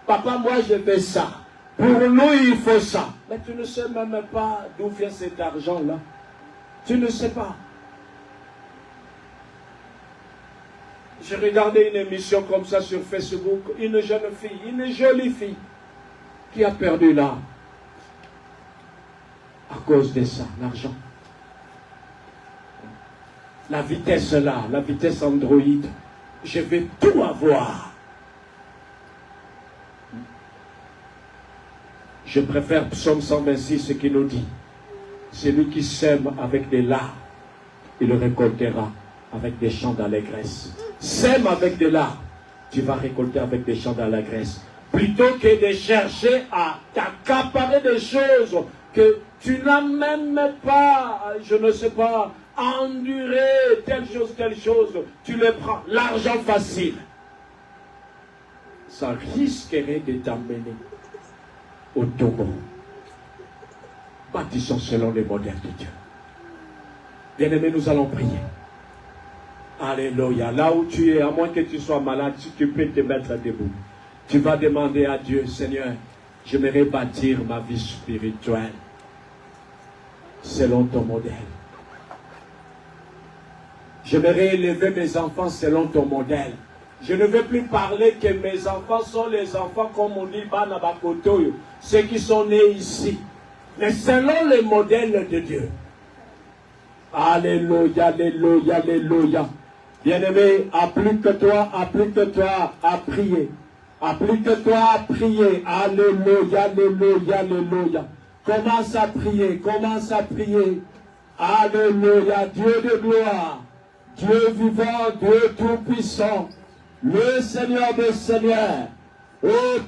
Papa, moi je fais ça. Pour nous, il faut ça. Mais tu ne sais même pas d'où vient cet argent-là. Tu ne sais pas. J'ai regardé une émission comme ça sur Facebook. Une jeune fille, une jolie fille, qui a perdu l'âme. À cause de ça, l'argent. La vitesse là, la vitesse Android. Je vais tout avoir. Je préfère Psaume 126, ce qui nous dit. Celui qui sème avec des larmes, il le récoltera avec des chants d'allégresse. Sème avec des larmes, tu vas récolter avec des chants d'allégresse. Plutôt que de chercher à t'accaparer des choses que tu n'as même pas, je ne sais pas, enduré telle chose, tu le prends. L'argent facile, ça risquerait de t'emmener au tombeau. Bâtissons selon les modèles de Dieu. Bien-aimés, nous allons prier. Alléluia. Là où tu es, à moins que tu sois malade, si tu peux te mettre debout, tu vas demander à Dieu, Seigneur, j'aimerais bâtir ma vie spirituelle selon ton modèle. J'aimerais élever mes enfants selon ton modèle. Je ne veux plus parler que mes enfants sont les enfants, comme on dit, Banabakotoyo, ceux qui sont nés ici. Mais selon le modèle de Dieu. Alléluia, alléluia, alléluia. Bien-aimé, applique-toi à prier. Applique-toi à prier. Alléluia, alléluia, alléluia. Commence à prier, commence à prier. Alléluia, Dieu de gloire. Dieu vivant, Dieu tout-puissant. Le Seigneur des Seigneurs. Au